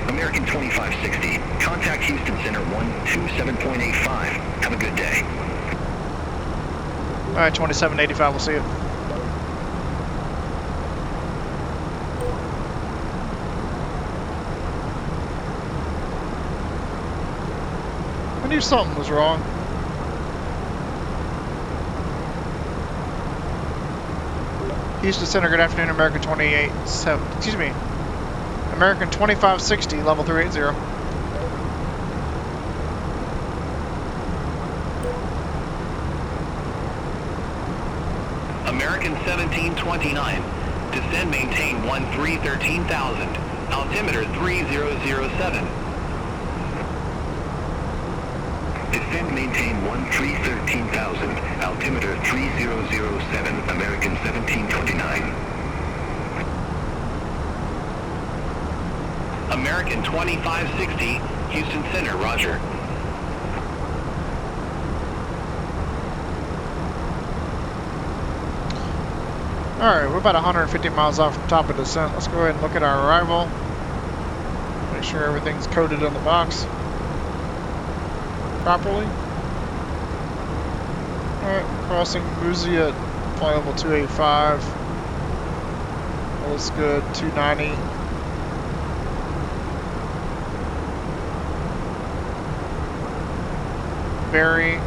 American 2560, contact Houston Center 127.85. Have a good day. Alright, 2785, we'll see you. I knew something was wrong. Houston Center, good afternoon, American 2560, level 380. American 1729, descend maintain 1313,000, altimeter 3007. Descend maintain 1313,000, altimeter 3007, American 1729. American American 2560, Houston Center, roger. Alright, we're about 150 miles off the top of descent. Let's go ahead and look at our arrival. Make sure everything's coded on the box properly. Alright, crossing Muzi at flight level 285. All looks good, 290. Vary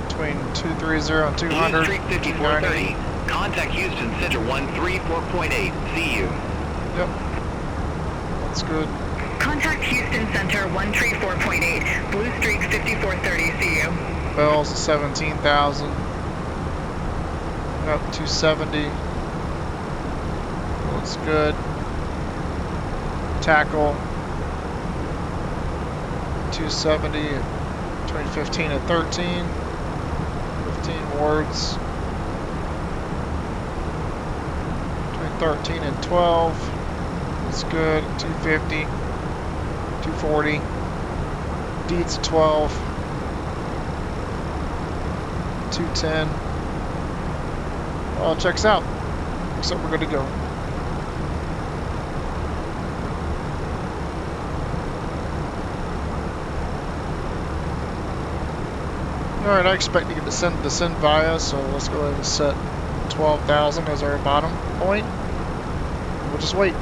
between 230 and 200. Street 5430. Contact Houston Center 134.8. See you. Yep. That's good. Contact Houston Center 134.8. Blue Streak 5430. See you. Bells 17,000. Up 270. Looks good. Tackle 270 between 15 and 13. 15 words. Between 13 and 12. Looks good. 250. 240. Deeds 12. 210. All checks out. Looks like we're good to go. Alright, I expect to get descend via, so let's go ahead and set 12,000 as our bottom point. We'll just wait.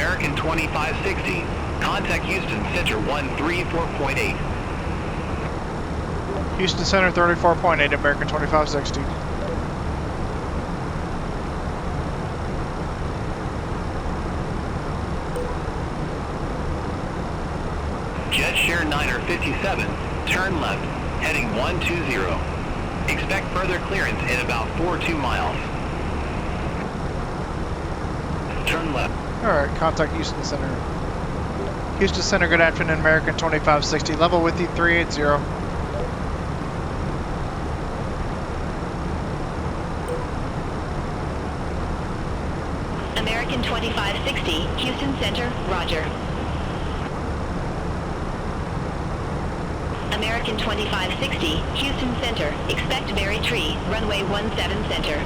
American 2560. Contact Houston Center 134.8. Houston Center 34.8, American 2560. Jet Share 9er 57, turn left, heading 120. Expect further clearance in about 42 miles. Turn left. Alright, contact Houston Center. Houston Center, good afternoon, American 2560. Level with you 380. American 2560, Houston Center, roger. American 2560, Houston Center, expect Berry Tree, runway 17 center.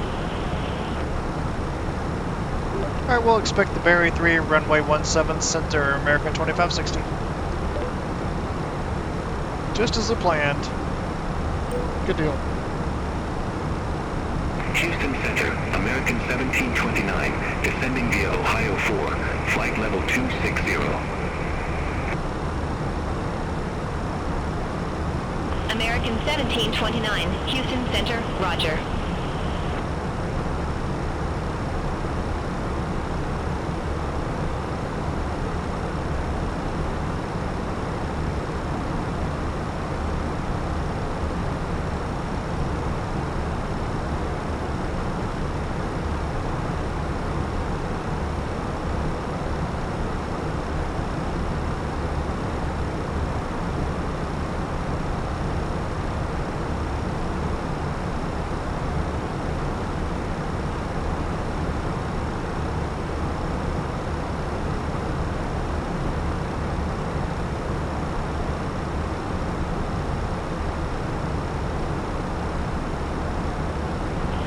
Alright, we'll expect the Berry 3, runway 17 center, American 2560. Just as planned. Good deal. Houston Center, American 1729, descending via Ohio 4, flight level 260. American 1729, Houston Center, roger.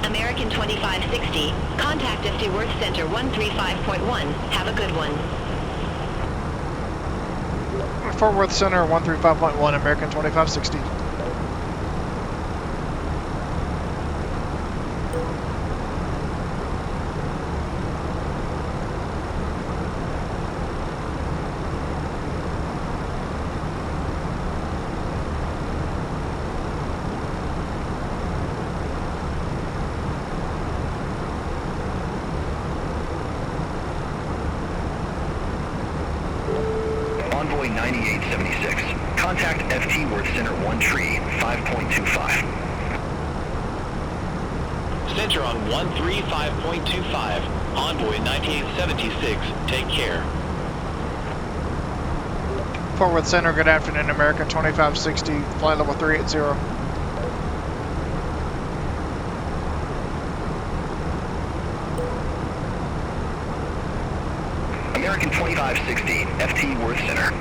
American 2560, contact FT Worth Center 135.1, have a good one. Fort Worth Center 135.1, American 2560. Envoy 9876. Contact FT Worth Center 1 Tree, 5.25. Center on 135.25. Envoy 9876, take care. Fort Worth Center, good afternoon, American 2560, flight level 380. American 2560, FT Worth Center.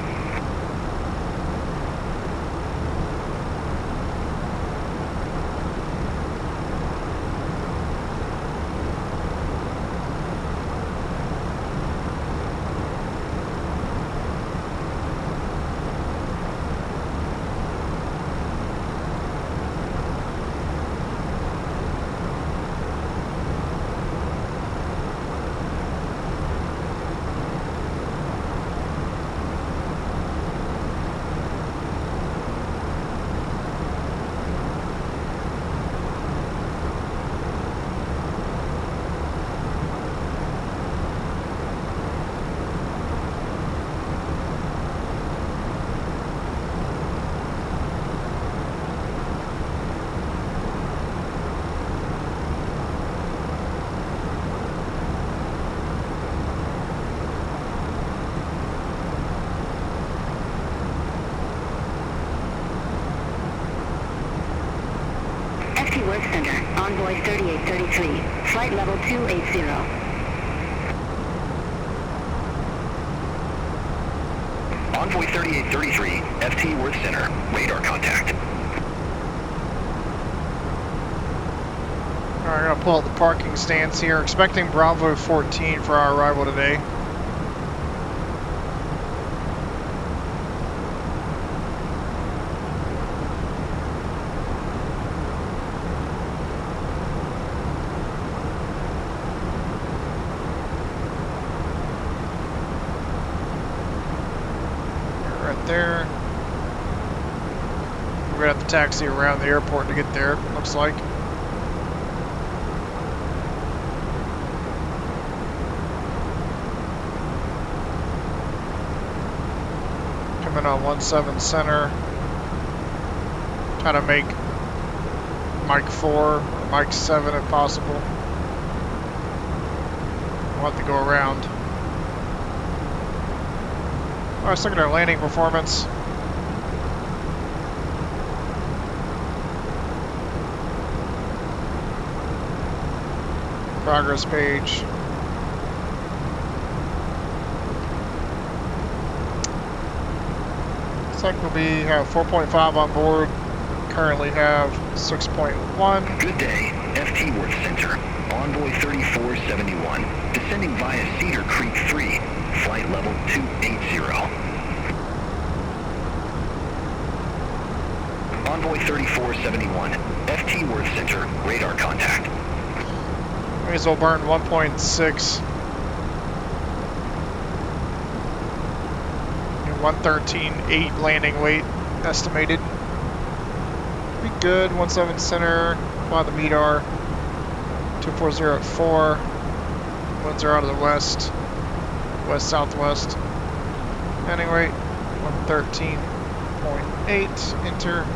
FT Worth Center, Envoy 3833, flight level 280. Envoy 3833, FT Worth Center, radar contact. Alright, I'm gonna pull out the parking stance here. Expecting Bravo 14 for our arrival today. right there. We're gonna have to taxi around the airport to get there, looks like. Coming on 17 center. Try to make Mike 4 or Mike 7 if possible. We'll have to go around. Alright, let's look at our landing performance. Progress page. Looks like we have 4.5 on board. Currently have 6.1. Good day, FT Worth Center. Envoy 3471. Descending via Cedar Creek 3. Flight level 280. Envoy 3471. FT Worth Center. Radar contact. May as well burn 1.6. 113.8 landing weight estimated. Be good. 17 center. Fly the MEDAR. 240 at 4. Winds are out of the west. West southwest. Landing rate 113.8. Enter.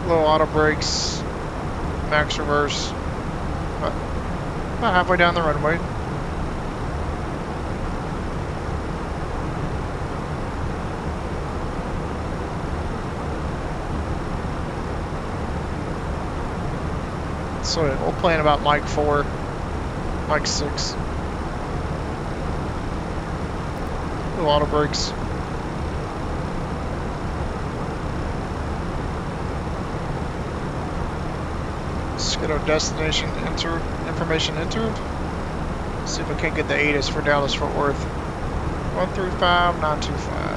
Low auto brakes. Max reverse. About halfway down the runway. So we'll plan about Mike 4, Mike 6. Little auto brakes. Let's get our destination information entered. See if we can't get the ATIS for Dallas Fort Worth. 135925.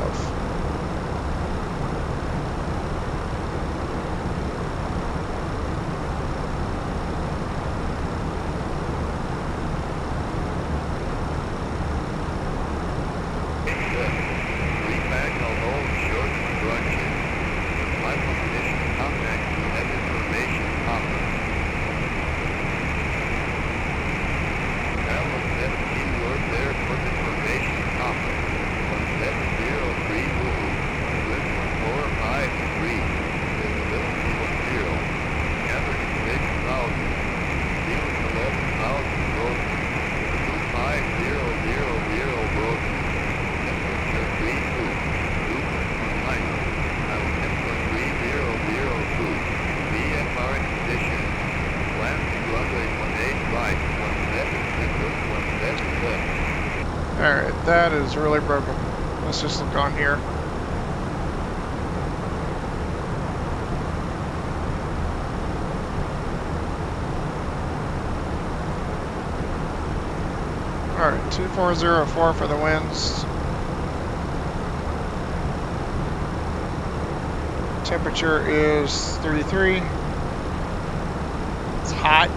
Alright, that is really broken. Let's just look on here. Alright, 2404 for the winds. Temperature is 33. It's hot.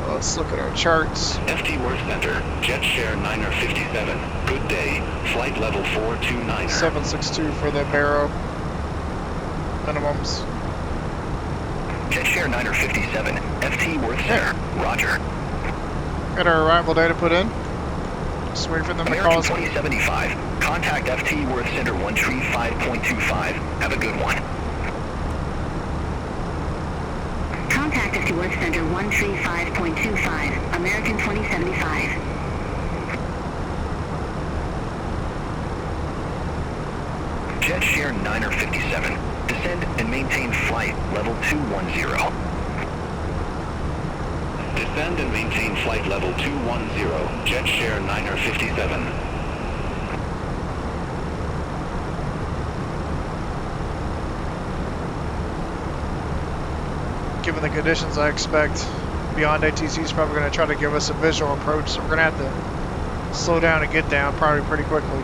Let's look at our charts. FT Worth Center, jet share 9er 57. Good day, flight level 429er. 762 for the Barrow minimums. Jet share 9er 57. FT Worth Center. Roger. Got our arrival data put in. Just wait for them to call us. 2075. Contact FT Worth Center 135.25. Have a good one. Contact FT Worth Center 135.25. American 2075. Jet share 9er 57. Descend and maintain flight level 210. Descend and maintain flight level 210, jet share 9er 57. Given the conditions I expect, BeyondATC is probably going to try to give us a visual approach, so we're going to have to slow down and get down probably pretty quickly.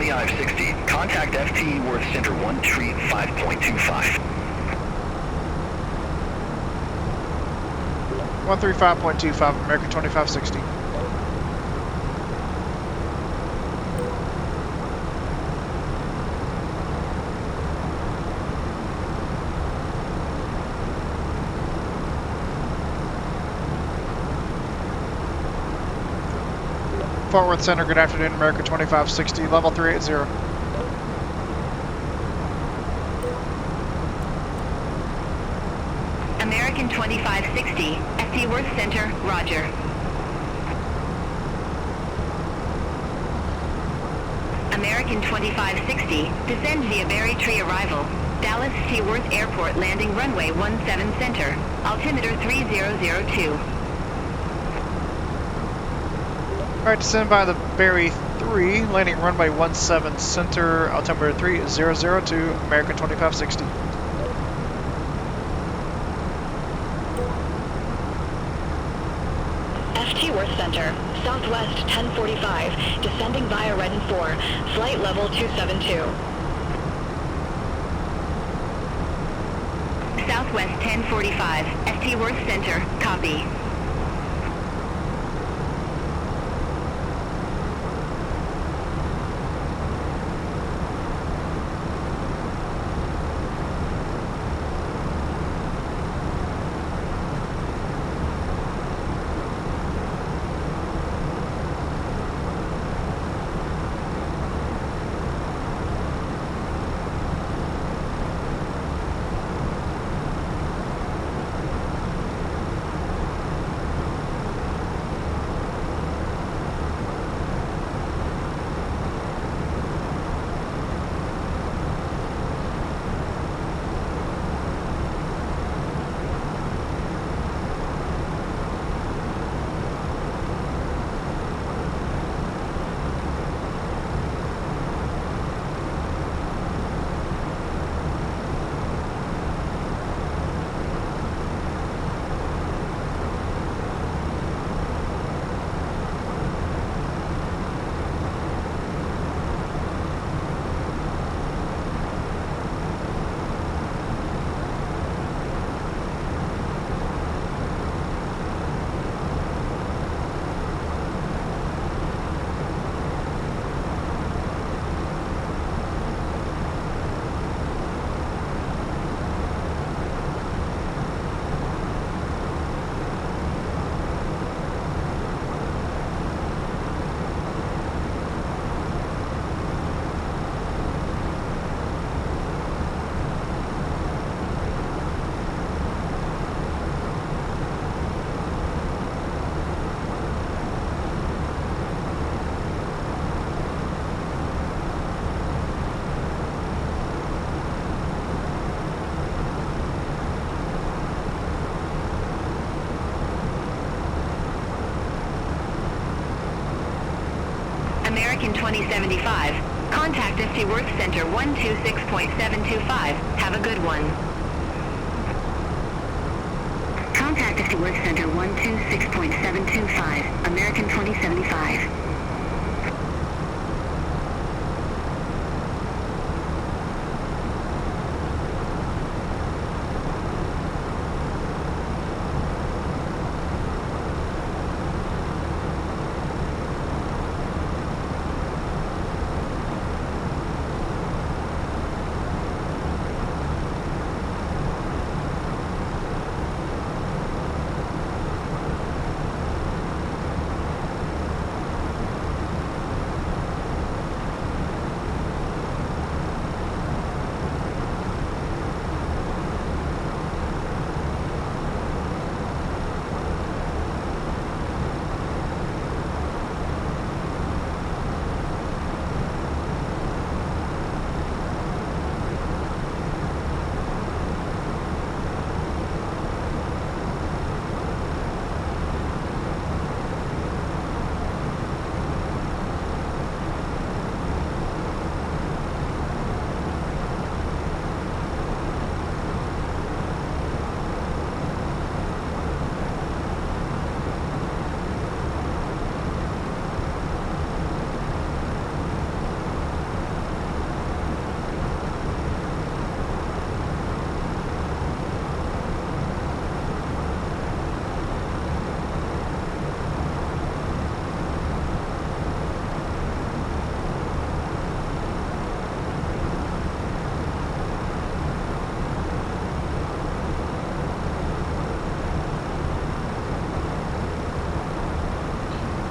2560, contact FT Worth Center 1 tree 5.25. 135.25, American 2560. Fort Worth Center, good afternoon, American 2560, level 380. American 2560, FT Worth Center, roger. American 2560, descend via Berry Tree arrival. Dallas T. Worth Airport landing runway 17 center, altimeter 3002. Alright, descend by the Berry 3, landing runway 17 center, altimeter 3002, American 2560. FT Worth Center, Southwest 1045, descending via Redden 4, flight level 272. Southwest 1045, FT Worth Center, copy. American 2075, contact FT Worth Center 126.725. Have a good one. Contact FT Worth Center 126.725, American 2075.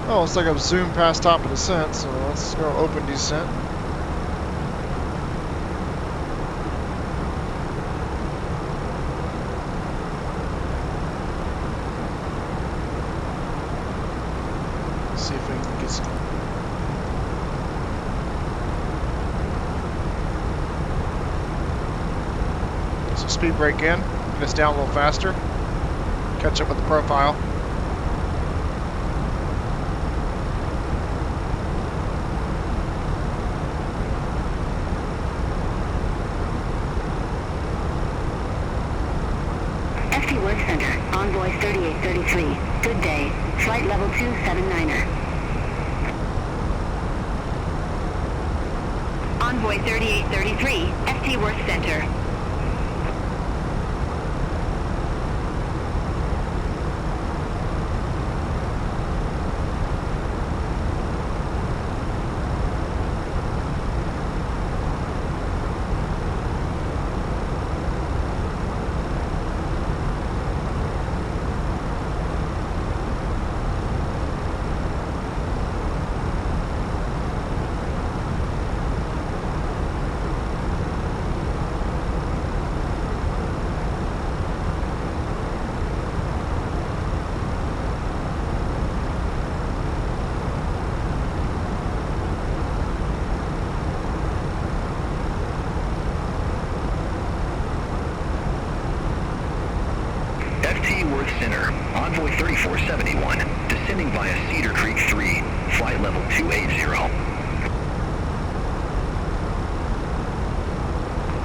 Oh, looks like I've zoomed past top of descent, so let's go open descent. See if we can get some. So speed brake in, get us down a little faster, catch up with the profile. FT Work Center, Envoy 3833. Good day. Flight level 279er. Envoy 3833, FT Work Center. FT Worth Center, Envoy 3471, descending via Cedar Creek 3, flight level 280.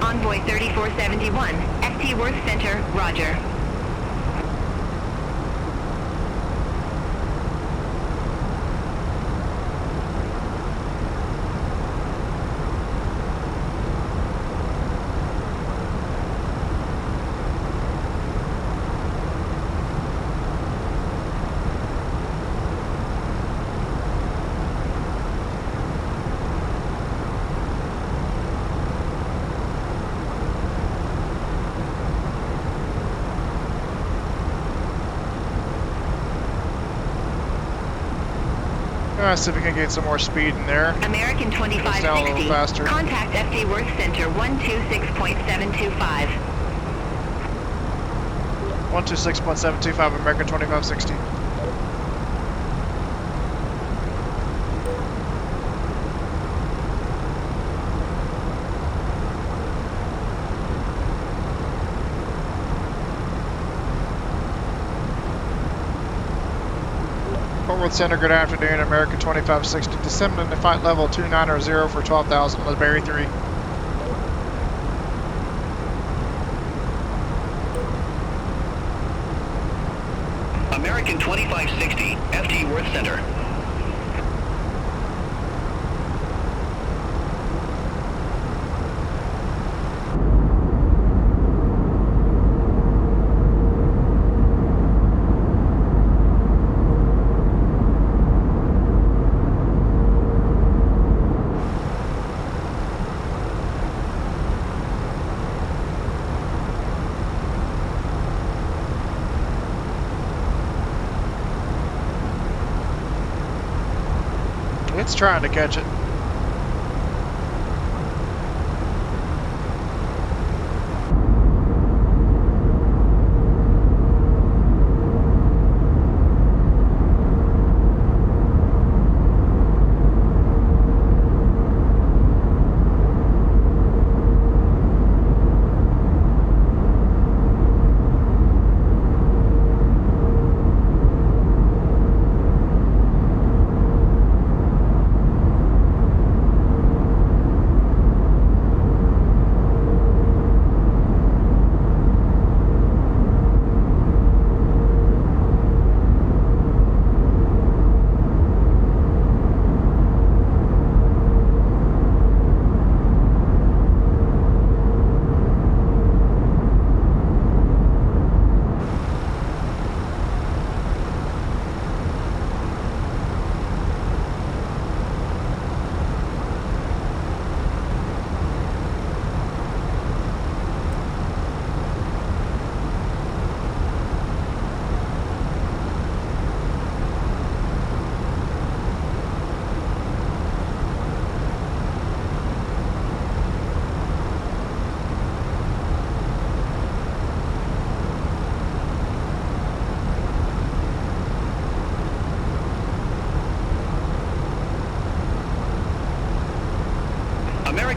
Envoy 3471, FT Worth Center, roger. See if we can get some more speed in there. American Goes down a little 2560, faster. contact FT Worth Center 126.725. 126.725 American 2560. Fort Worth Center, good afternoon. American 2560, descending to flight level 290 for 12,000 on the Berry 3. American 2560, FT Worth Center. It's trying to catch it.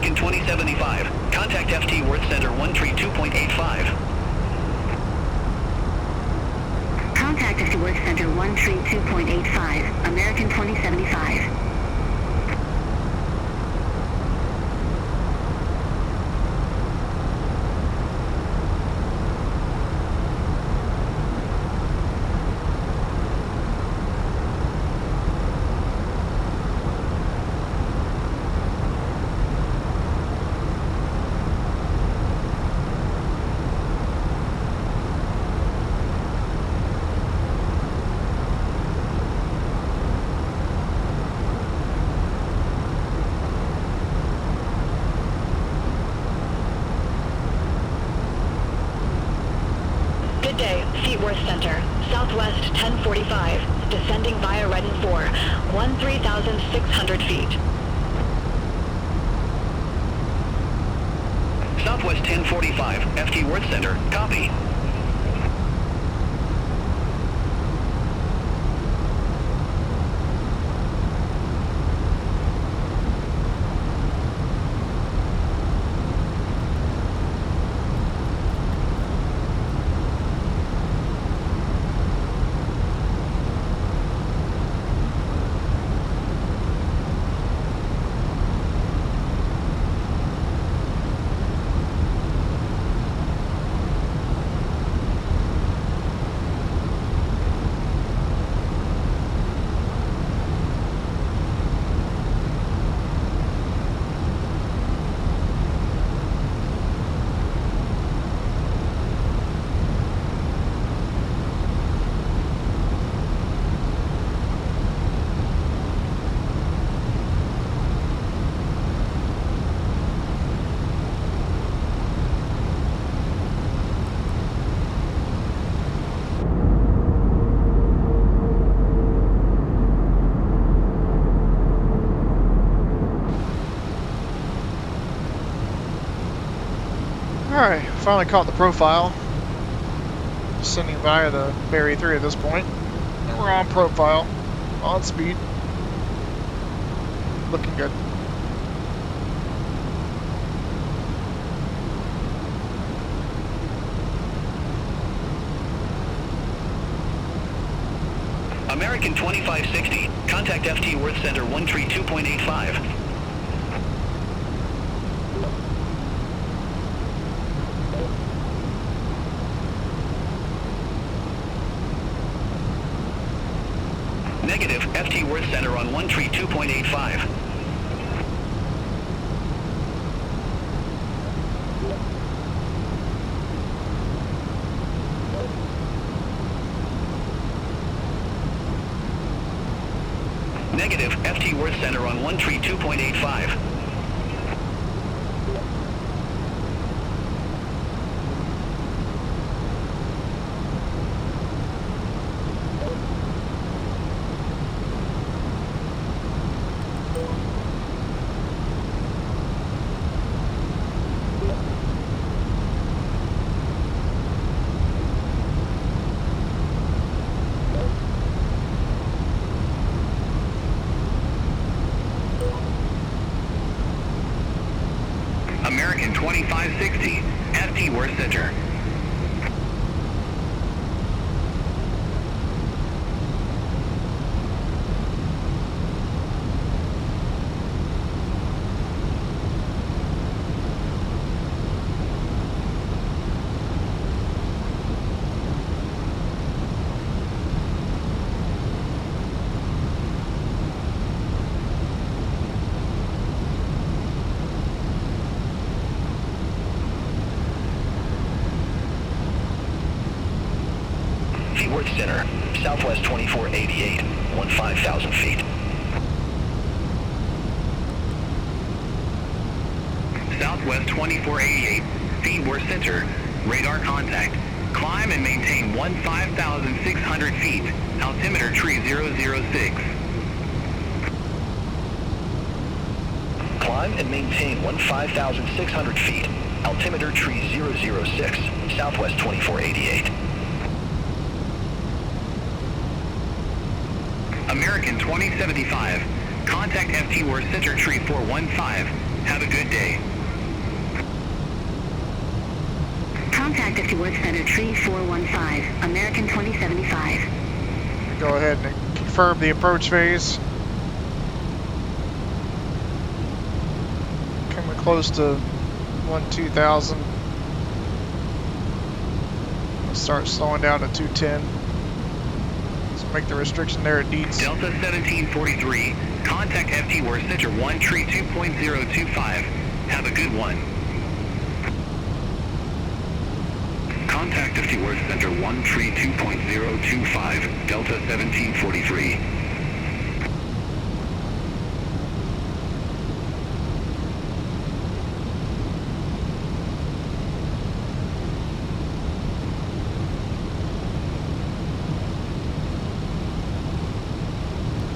American 2075. Contact FT Worth Center 132.85. Contact FT Worth Center 132.85, American 2075. Good day, Fleet Worth Center, Southwest 1045, descending via Redon 4, 13,600 feet. Southwest 1045, FT Worth Center, copy. Alright, finally caught the profile. Descending via the Barry 3 at this point. And we're on profile. On speed. Looking good. American 2560. Contact FT Worth Center 132.85. Negative, FT Worth Center on 132.85. Negative, FT Worth Center on 132.85. American 2560, FT Worth Center. Worth Center, Southwest 2488, 15,000 feet. Southwest 2488, feet Worth Center, radar contact. Climb and maintain 15,600 feet, altimeter tree 006. Climb and maintain 15,600 feet, altimeter tree 006, Southwest 2488. American 2075, contact FT Worth Center tree 415, Have a good day. Contact FC Worth Center Tree 415, American 2075. Go ahead and confirm the approach phase. Coming close to 12,000. Start slowing down to 210. So make the restriction there at Deeds. Delta 1743, contact FT Worth Center 1 Tree 2.025. Have a good one. Contact FT Worth Center 1 Tree 2.025, Delta 1743.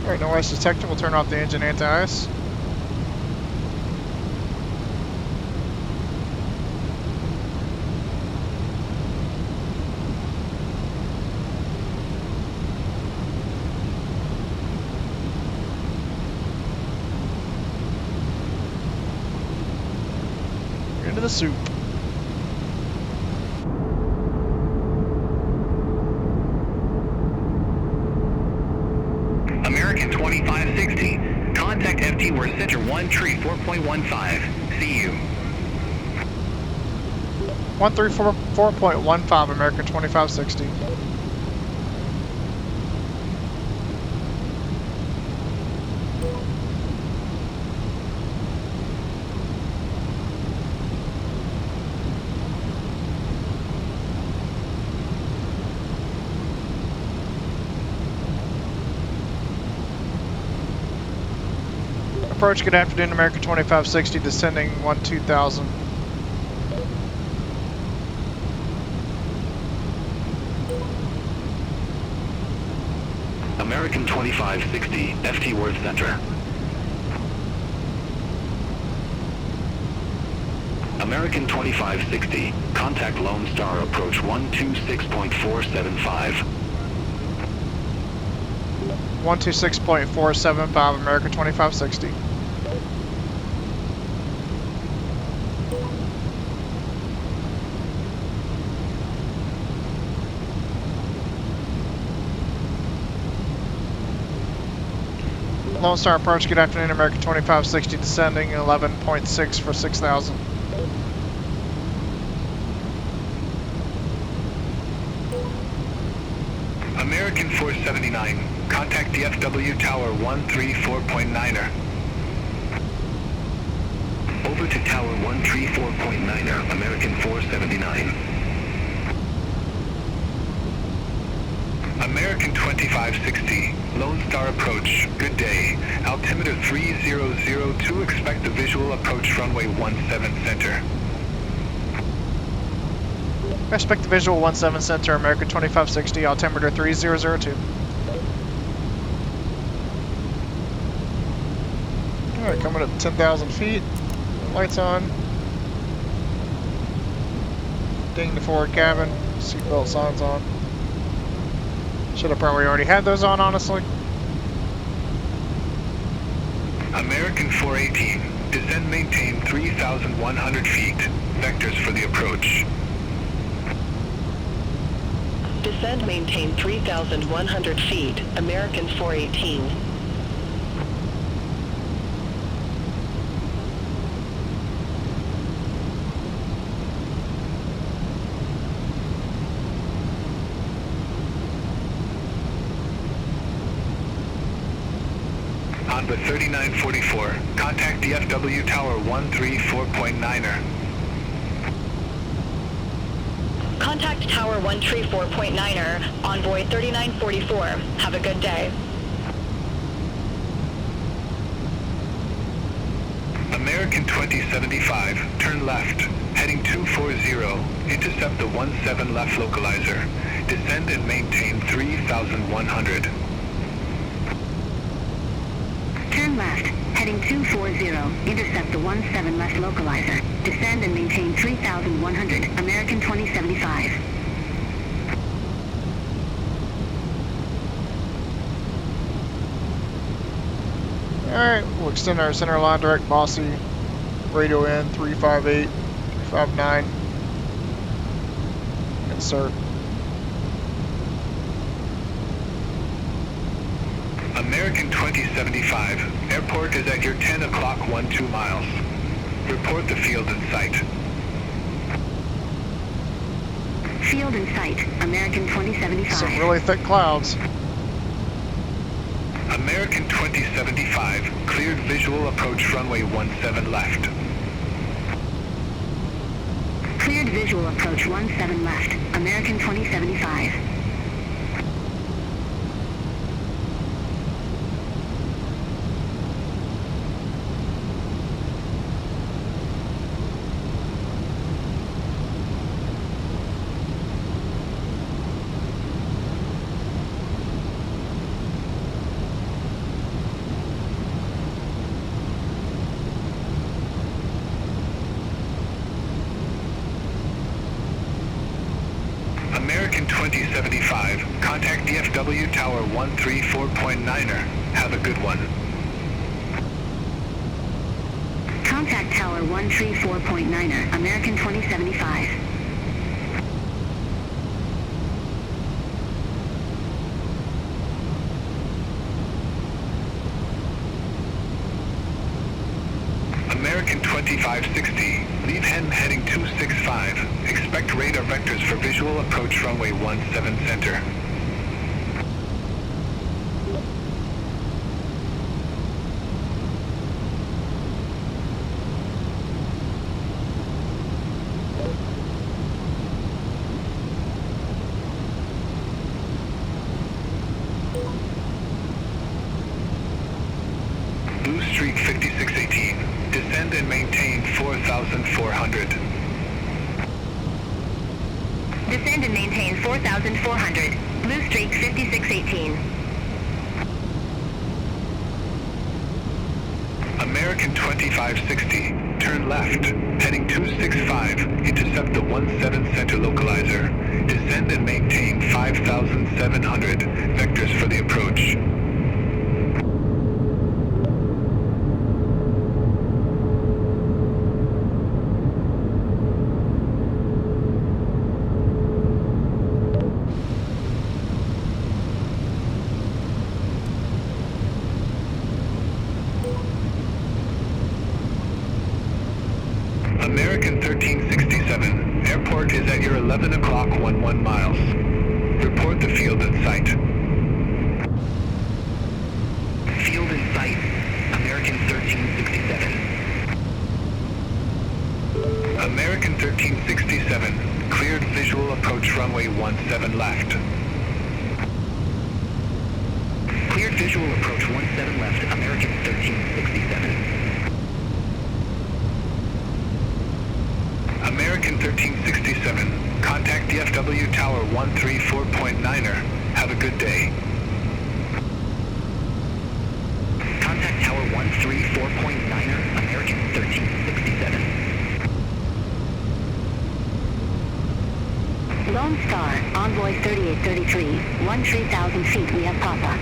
Alright, no ice detected. We'll turn off the engine anti-ice. Into the soup. American 2560, contact FT Worth Center 1 Tree 4.15. See you. 134.15 American 2560. Approach, good afternoon, American 2560, descending 12,000. American 2560, FT Worth Center. American 2560, contact Lone Star approach 126.475. 126.475 American 2560. Lone Star approach, good afternoon, American 2560, descending 11.6 for 6,000. American 479, contact DFW Tower 134.9er. Over to Tower 134.9er, American 479. American 2560, Lone Star approach, good day. Altimeter 3002, expect the visual approach runway 17 center. Expect the visual 17 center, American 2560, altimeter 3002. Alright, coming up 10,000 feet. Lights on. Ding the forward cabin. Seatbelt signs on. Should have probably already had those on, honestly. American 418, descend maintain 3,100 feet. Vectors for the approach. Descend maintain 3,100 feet, American 418. On the 3944, contact DFW Tower 134.9er. Contact Tower 134.9er, Envoy 3944. Have a good day. American 2075, turn left, heading 240, intercept the 17 left localizer. Descend and maintain 3,100. Turn left, heading 240, intercept the 17 left localizer. Descend and maintain 3,100, American 2075. Alright, we'll extend our center line direct Bossy Radio in 358, 359. Insert. American 2075, airport is at your 10 o'clock 12 miles. Report the field in sight. Field in sight, American 2075. Some really thick clouds. American 2075, cleared visual approach runway 17 left. Cleared visual approach 17 left, American 2075. American 2075, contact DFW Tower 134.9er. Have a good one. Contact Tower 134.9er, American 2075. American 2560, leave Hen heading 265. Expect radar vectors for visual approach runway 17 center. Blue Streak 5618, descend and maintain 4,400. Descend and maintain 4,400. Blue Streak 5618. American 2560, turn left, heading 265, intercept the 17 center localizer. Descend and maintain 5,700, vectors for the approach. American 1367, airport is at your 11 o'clock 11 miles. Report the field in sight. Field in sight, American 1367. American 1367, cleared visual approach runway 17 left. Cleared visual approach 17 left, American 1367. American 1367, contact DFW Tower 134.9er. Have a good day. Contact Tower 134.9er, American 1367. Lone Star, Envoy 3833, 13,000 feet, we have Papa.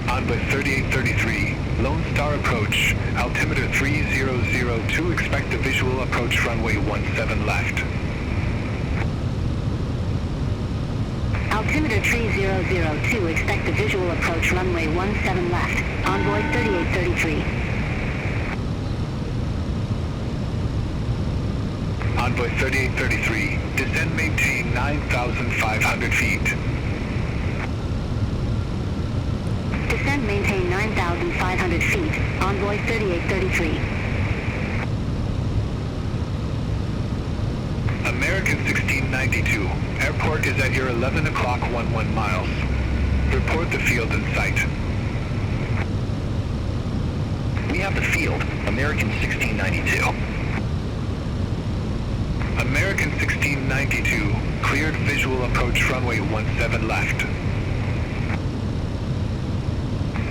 Envoy 3833, Lone Star approach, altimeter 3002, expect a visual approach runway 17 left. Altimeter 3002, expect a visual approach runway 17 left, Envoy 3833. Envoy 3833, descend maintain 9,500 feet. Descend maintain 9,500 feet, Envoy 3833. American 1692, airport is at your 11 o'clock 11 miles. Report the field in sight. We have the field, American 1692. American 1692, cleared visual approach runway 17 left.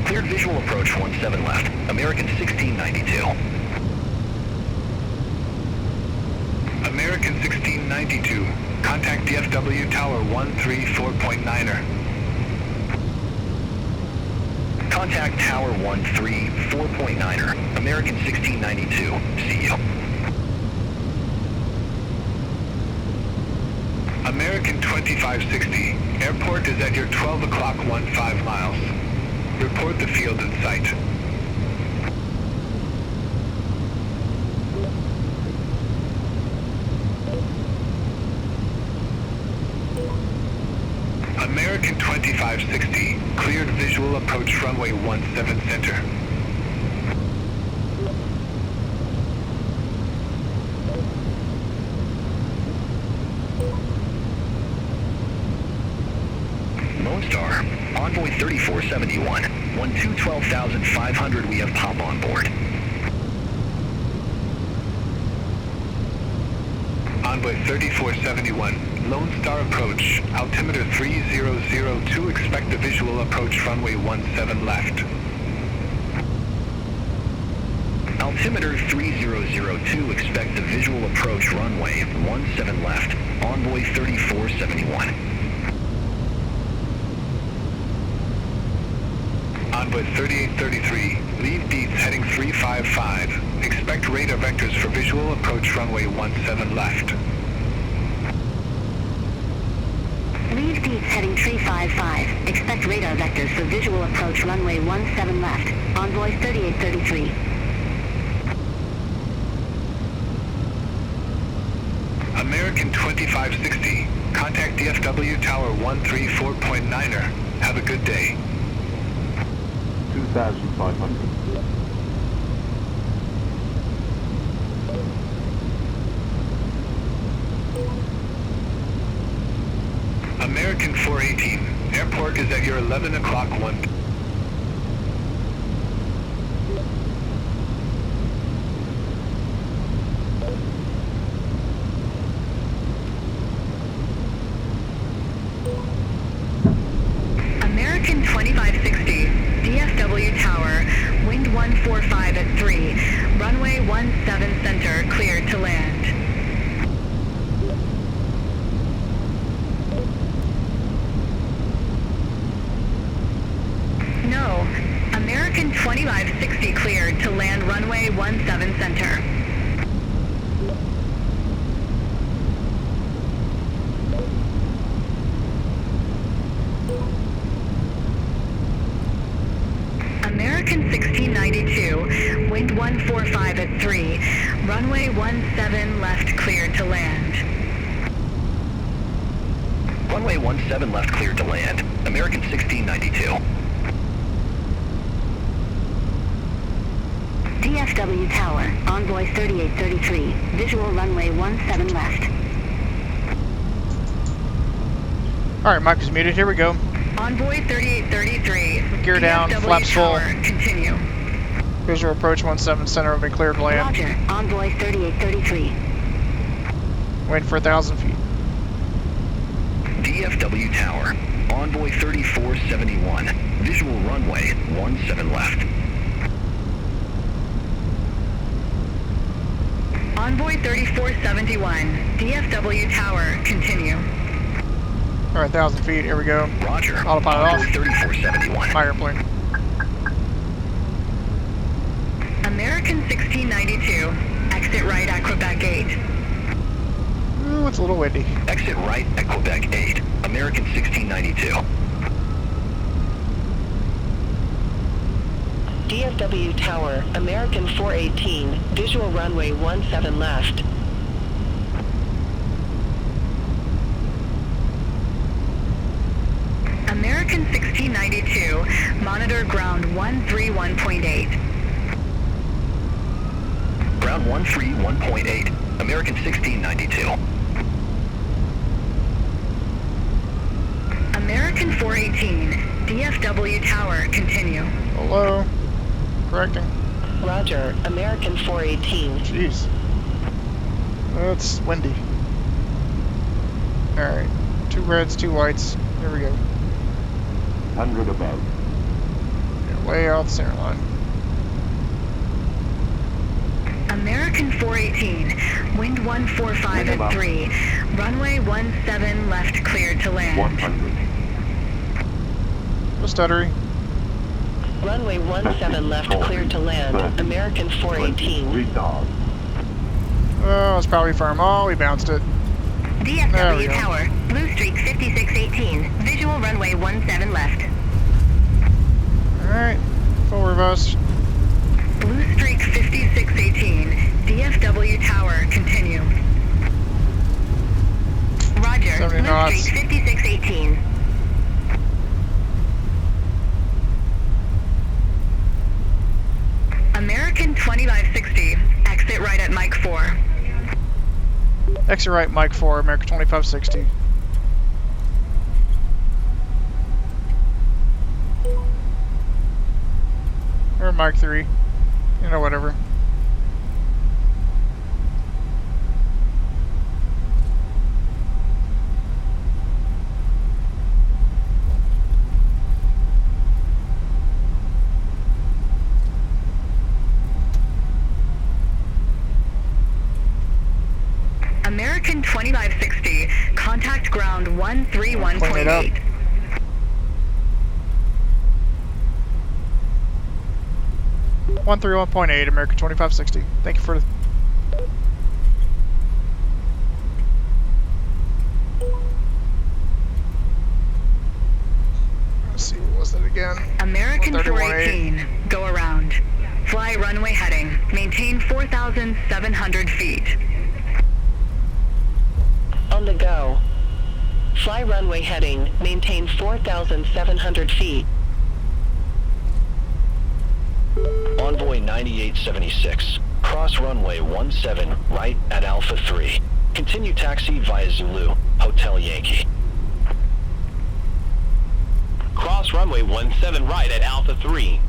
Cleared visual approach 17 left, American 1692. American 1692, contact DFW Tower 134.9er. Contact Tower 134.9er, American 1692. See you. American 2560. Airport is at your 12 o'clock 15 miles. Report the field in sight. American 2560. Cleared visual approach runway 17 center. Lone Star, Envoy 3471. 12,500, we have pop on board. Envoy 3471. Lone Star approach. Altimeter 3002. Expect the visual approach runway 17 left. Altimeter 3002, expect the visual approach runway 17 left. Envoy 3471. Envoy 3833. Lead beats heading 355. Expect radar vectors for visual approach runway 17 left. Lead beats heading 355. Expect radar vectors for visual approach runway 17 left. Envoy 3833. American 2560. Contact DFW Tower 134.9er. Have a good day. 2,500. American 418. Airport is at your 11 o'clock 1. American 2560, DFW Tower, wind 145 at 3, runway 17 center, cleared to land. No, American 2560 cleared to land runway 17 center. American 1692, wind 145 at 3, runway 17 left cleared to land. Runway 17 left cleared to land. American 1692. DFW Tower, Envoy 3833. Visual runway 17 left. Alright, mic is muted. Here we go. Envoy 3833. Gear down, DFW flaps full. Tower, continue. Visual approach 17 center will be cleared to land. Roger, Envoy 3833. Waiting for 1,000 feet. DFW Tower, Envoy 3471. Visual runway 17 left. Envoy 3471. DFW Tower, continue. Alright, 1,000 feet. Here we go. Roger. Autopilot Envoy off. 3471. My airplane. American 1692. Exit right at Quebec 8. Ooh, it's a little windy. Exit right at Quebec 8. American 1692. DFW Tower, American 418, visual runway 17 left. American 1692, monitor ground 131.8. Ground 131.8. American 1692. American 418, DFW Tower, continue. Hello. Correcting. Roger, American 418. Jeez. It's windy. Alright. 2 reds, 2 whites. Here we go. 100 above. Yeah, way out the center line. American 418, wind 145 at 3, runway 17 left cleared to land. 100. No stuttery. Runway 17 left cleared to land. American 418. Retard. Oh, it's probably firm. Oh, we bounced it. There we DFW go. Tower, Blue Streak 5618, visual runway 17 left. Alright, full reverse. Blue Streak 5618, DFW Tower, continue. Roger, 70 Blue knots. Streak 5618. American 2560, exit right at Mike 4. Exit right, Mike 4, America 2560. Or Mike 3. You know, whatever. American 2560, contact ground Clean it up. 131.8. One 131.8, America 2560. Thank you for the... Let's see, what was that again? American 131.8. 418, go around. Fly runway heading, maintain 4,700 feet. On the go. Fly runway heading, maintain 4,700 feet. Envoy 9876. Cross runway 17 right at Alpha 3. Continue taxi via Zulu, Hotel Yankee. Cross runway 17 right at Alpha 3.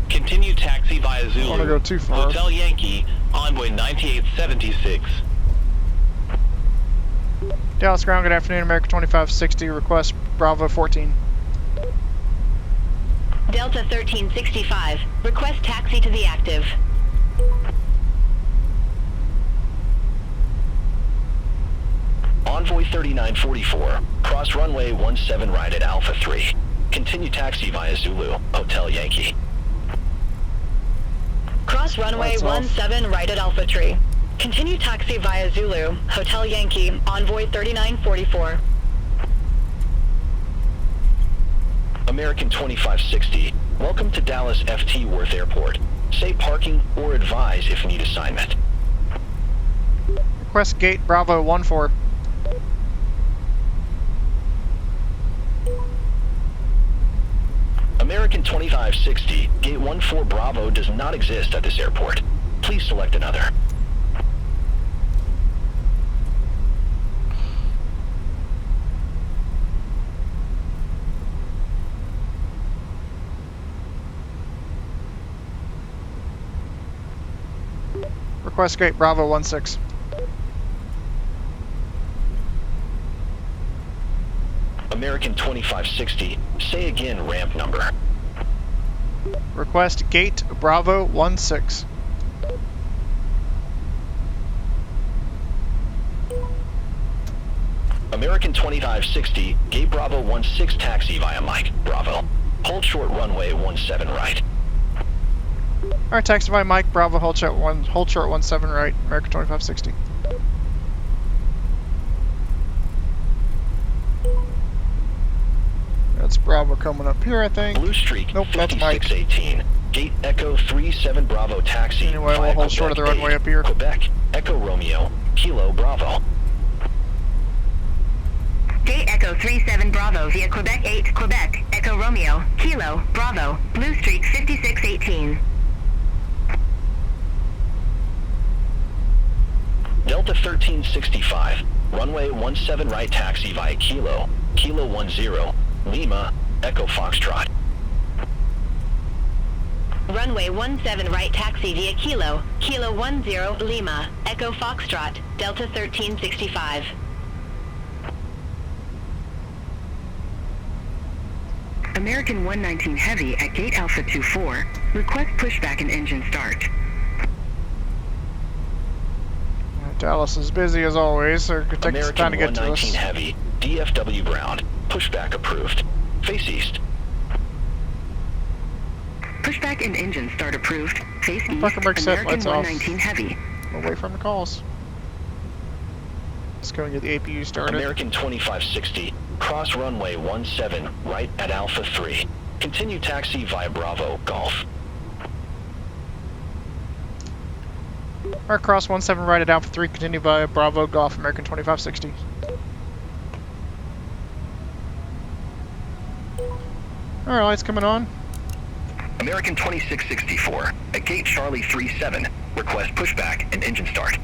Continue taxi via Zulu. I don't wanna go too far. Hotel Yankee, Envoy 9876. Dallas ground, good afternoon, America 2560. Request Bravo 14. Delta 1365, request taxi to the active. Envoy 3944. Cross runway 17 right at Alpha 3. Continue taxi via Zulu, Hotel Yankee. Cross runway Lights off. 17 right at Alpha Tree. Continue taxi via Zulu, Hotel Yankee, Envoy 3944. American 2560. Welcome to Dallas FT Worth Airport. Say parking or advise if need assignment. Request gate Bravo 14. American 2560. Gate 14 Bravo does not exist at this airport. Please select another. Request gate Bravo 16. American 2560. Say again ramp number. Request gate Bravo 16. American 2560. Gate Bravo 16 taxi via Mike. Bravo. Hold short runway 17 right. Alright, taxi by Mike Bravo, hold short 17 right, America 2560. That's Bravo coming up here, I think. Blue Streak Nope, that's Mike. 5618. Gate Echo 37 Bravo taxi. Anyway, via we'll hold short of the Quebec runway 8, up here. Quebec. Echo Romeo. Kilo Bravo. Gate Echo 37 Bravo via Quebec 8, Quebec, Echo Romeo, Kilo, Bravo, Blue Streak 5618. Delta 1365. Runway 17 right taxi via Kilo. Kilo 10. Lima. Echo Foxtrot. Runway 17 right taxi via Kilo, Kilo 10 Lima, Echo Foxtrot, Delta 1365. American 119 Heavy at Gate Alpha 24. Request pushback and engine start. Dallas is busy as always, so it could take some time to get to us. American 119 Heavy. DFW ground. Pushback approved. Face east. Pushback and engine start approved. Face east, Buckenberg set, American lights off. 119 Heavy. Away from the calls. Let's go and get the APU started. American 2560, cross runway 17 right at Alpha 3. Continue taxi via Bravo, Golf. Alright, cross 17 right at Alpha 3, continue via Bravo, Golf, American 2560. Alright, lights coming on. American 2664, at gate Charlie 37, request pushback and engine start.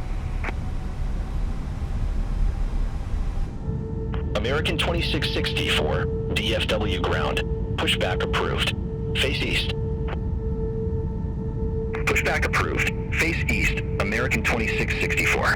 American 2664, DFW ground, pushback approved. Face east. Pushback approved. Face east, American 2664.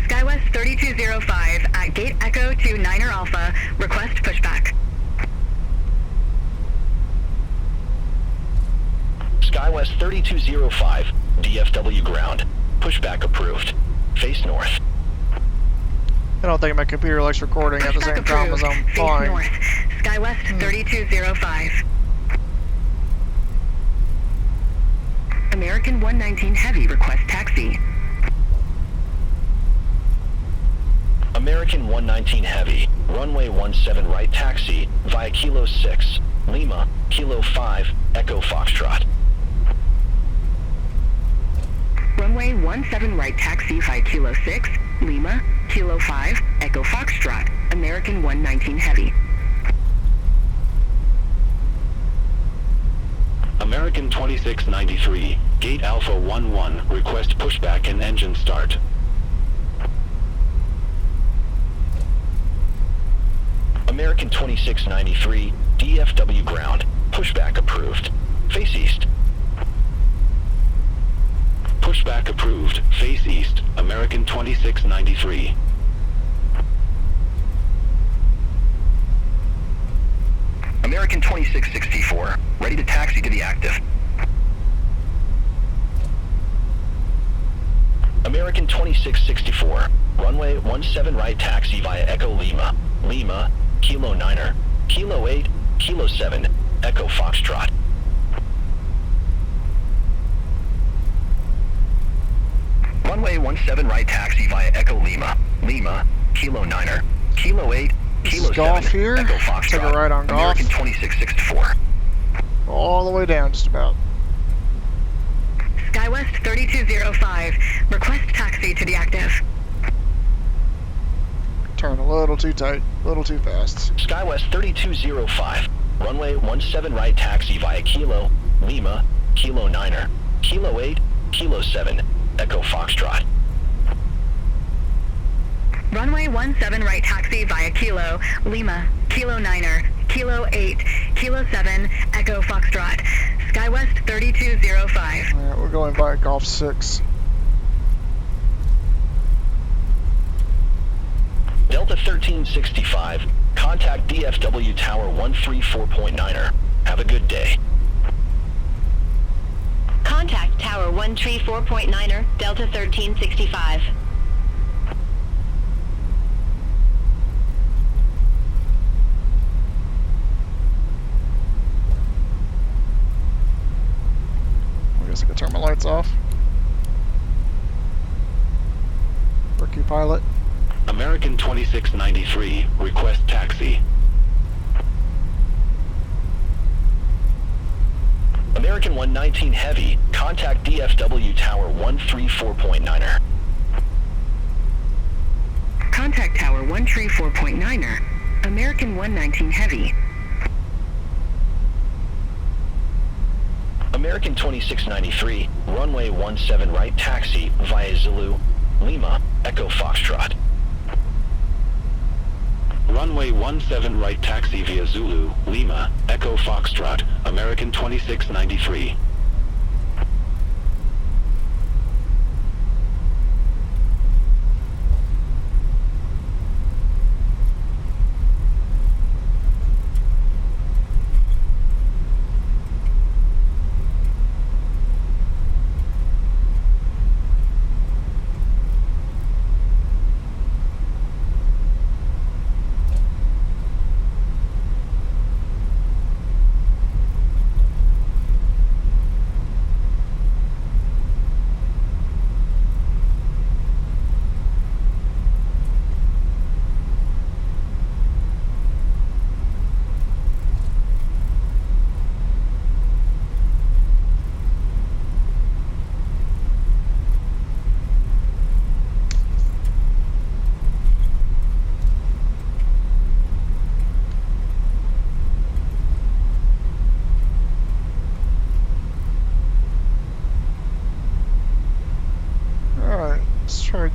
SkyWest 3205 at gate Echo to Niner Alpha, request pushback. SkyWest 3205, DFW ground, pushback approved. Face north. I don't think my computer likes recording at the Pushback same time as approved. I'm Face flying. north. SkyWest 3205. American 119 Heavy, request taxi. American 119 Heavy, runway 17 right taxi via Kilo 6, Lima, Kilo 5, Echo Foxtrot. Runway 17 right taxi via Kilo 6, Lima, Kilo 5, Echo Foxtrot, American 119 Heavy. American 2693, gate Alpha 11, request pushback and engine start. American 2693, DFW ground, pushback approved. Face east. Pushback approved. Face east. American 2693. American 2664, ready to taxi to the active. American 2664, runway 17 right taxi via Echo Lima, Lima, Kilo 9er, Kilo 8, Kilo 7, Echo Foxtrot. Runway 17 right taxi via Echo Lima, Lima, Kilo 9er, Kilo 8, Kilo 7, Golf here. Echo Foxtrot. Take a ride on Golf. American 2664. All the way down, just about. SkyWest 3205, request taxi to the active. Turn a little too tight, a little too fast. SkyWest 3205, runway 17 right taxi via Kilo, Lima, Kilo 9er, Kilo 8, Kilo 7, Echo Foxtrot. Runway 17 right taxi via Kilo, Lima, Kilo 9er, Kilo 8, Kilo 7, Echo Foxtrot. SkyWest 3205. Alright, we're going via Golf 6. Delta 1365, contact DFW Tower 134.9er. Have a good day. Contact Tower 134.9er, Delta 1365. I guess I could turn my lights off. Rookie pilot. American 2693, request taxi. American 119 Heavy, contact DFW Tower 134.9er. Contact Tower 134.9er. American 119 Heavy. American 2693, runway 17 right taxi via Zulu, Lima, Echo Foxtrot. Runway 17 right taxi via Zulu, Lima, Echo Foxtrot, American 2693.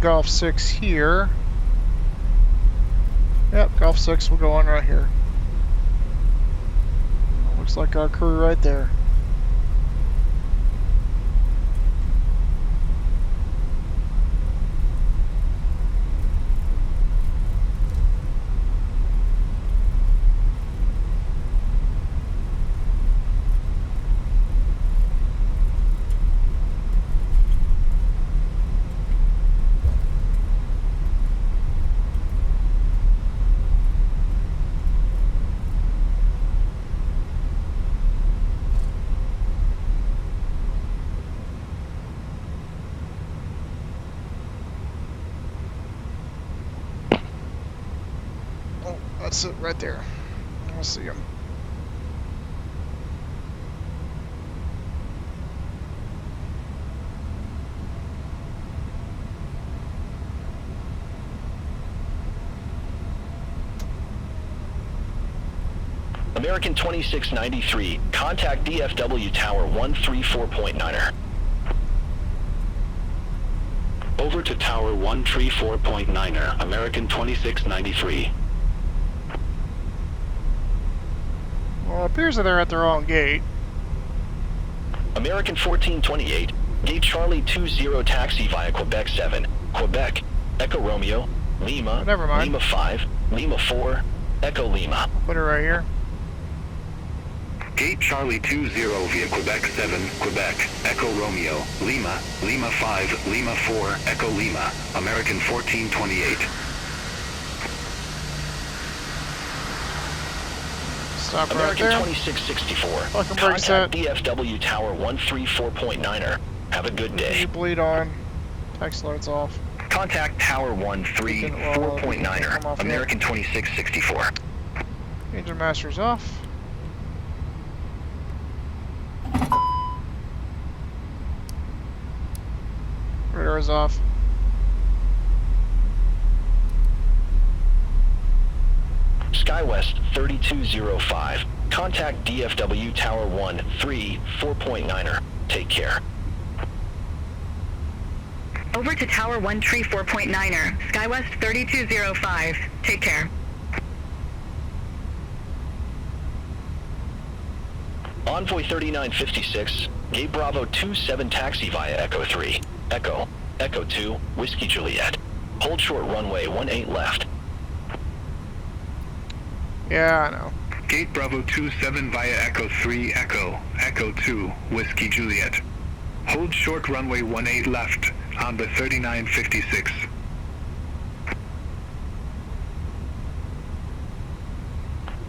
Golf 6 here. Yep, Golf 6 will go on right here. Looks like our crew right there. That's it right there. I'll see him. American 2693, contact DFW Tower 134.9er. Over to Tower 134.9er, American 2693. Well, it appears that they're at the wrong gate. American 1428, gate Charlie 20 taxi via Quebec 7, Quebec, Echo Romeo, Lima, Oh, never mind. Lima 5, Lima 4, Echo Lima. Put it right here. Gate Charlie 20 via Quebec 7, Quebec, Echo Romeo, Lima, Lima 5, Lima 4, Echo Lima, American 1428. Stop right American there. 2664, Fucking break set. contact DFW Tower 134.9er. Have a good day. You bleed on. Text lights off. Contact Tower 134.9er, American 2664. Engine master's off. Radar is off. SkyWest 3205. Contact DFW Tower 134.9er. Take care. Over to Tower 134.9er, SkyWest 3205. Take care. Envoy 3956, Gate Bravo 27 taxi via Echo 3. Echo, Echo 2, Whiskey Juliet. Hold short runway 18 left. Yeah, I know. Gate Bravo 27 via Echo 3, Echo, Echo 2, Whiskey Juliet. Hold short runway 18 left on the 3956.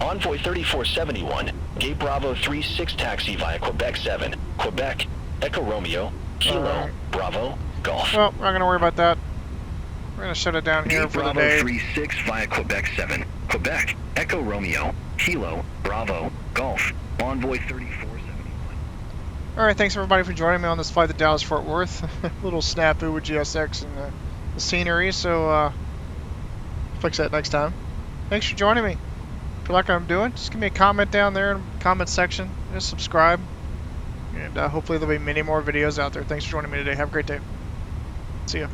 Envoy 3471, Gate Bravo 36 taxi via Quebec 7. Quebec, Echo Romeo, Kilo, Bravo, Golf. Well, we're not gonna worry about that. We're gonna shut it down here Gate for the Bravo day. 36 via Quebec 7. Quebec, Echo Romeo, Kilo, Bravo, Golf. Envoy 3471. Alright, thanks everybody for joining me on this flight to Dallas Fort Worth. Little snafu with GSX and the scenery, so fix that next time. Thanks for joining me. If you like what I'm doing, just give me a comment down there in the comment section. Just subscribe. And hopefully there'll be many more videos out there. Thanks for joining me today. Have a great day. See ya.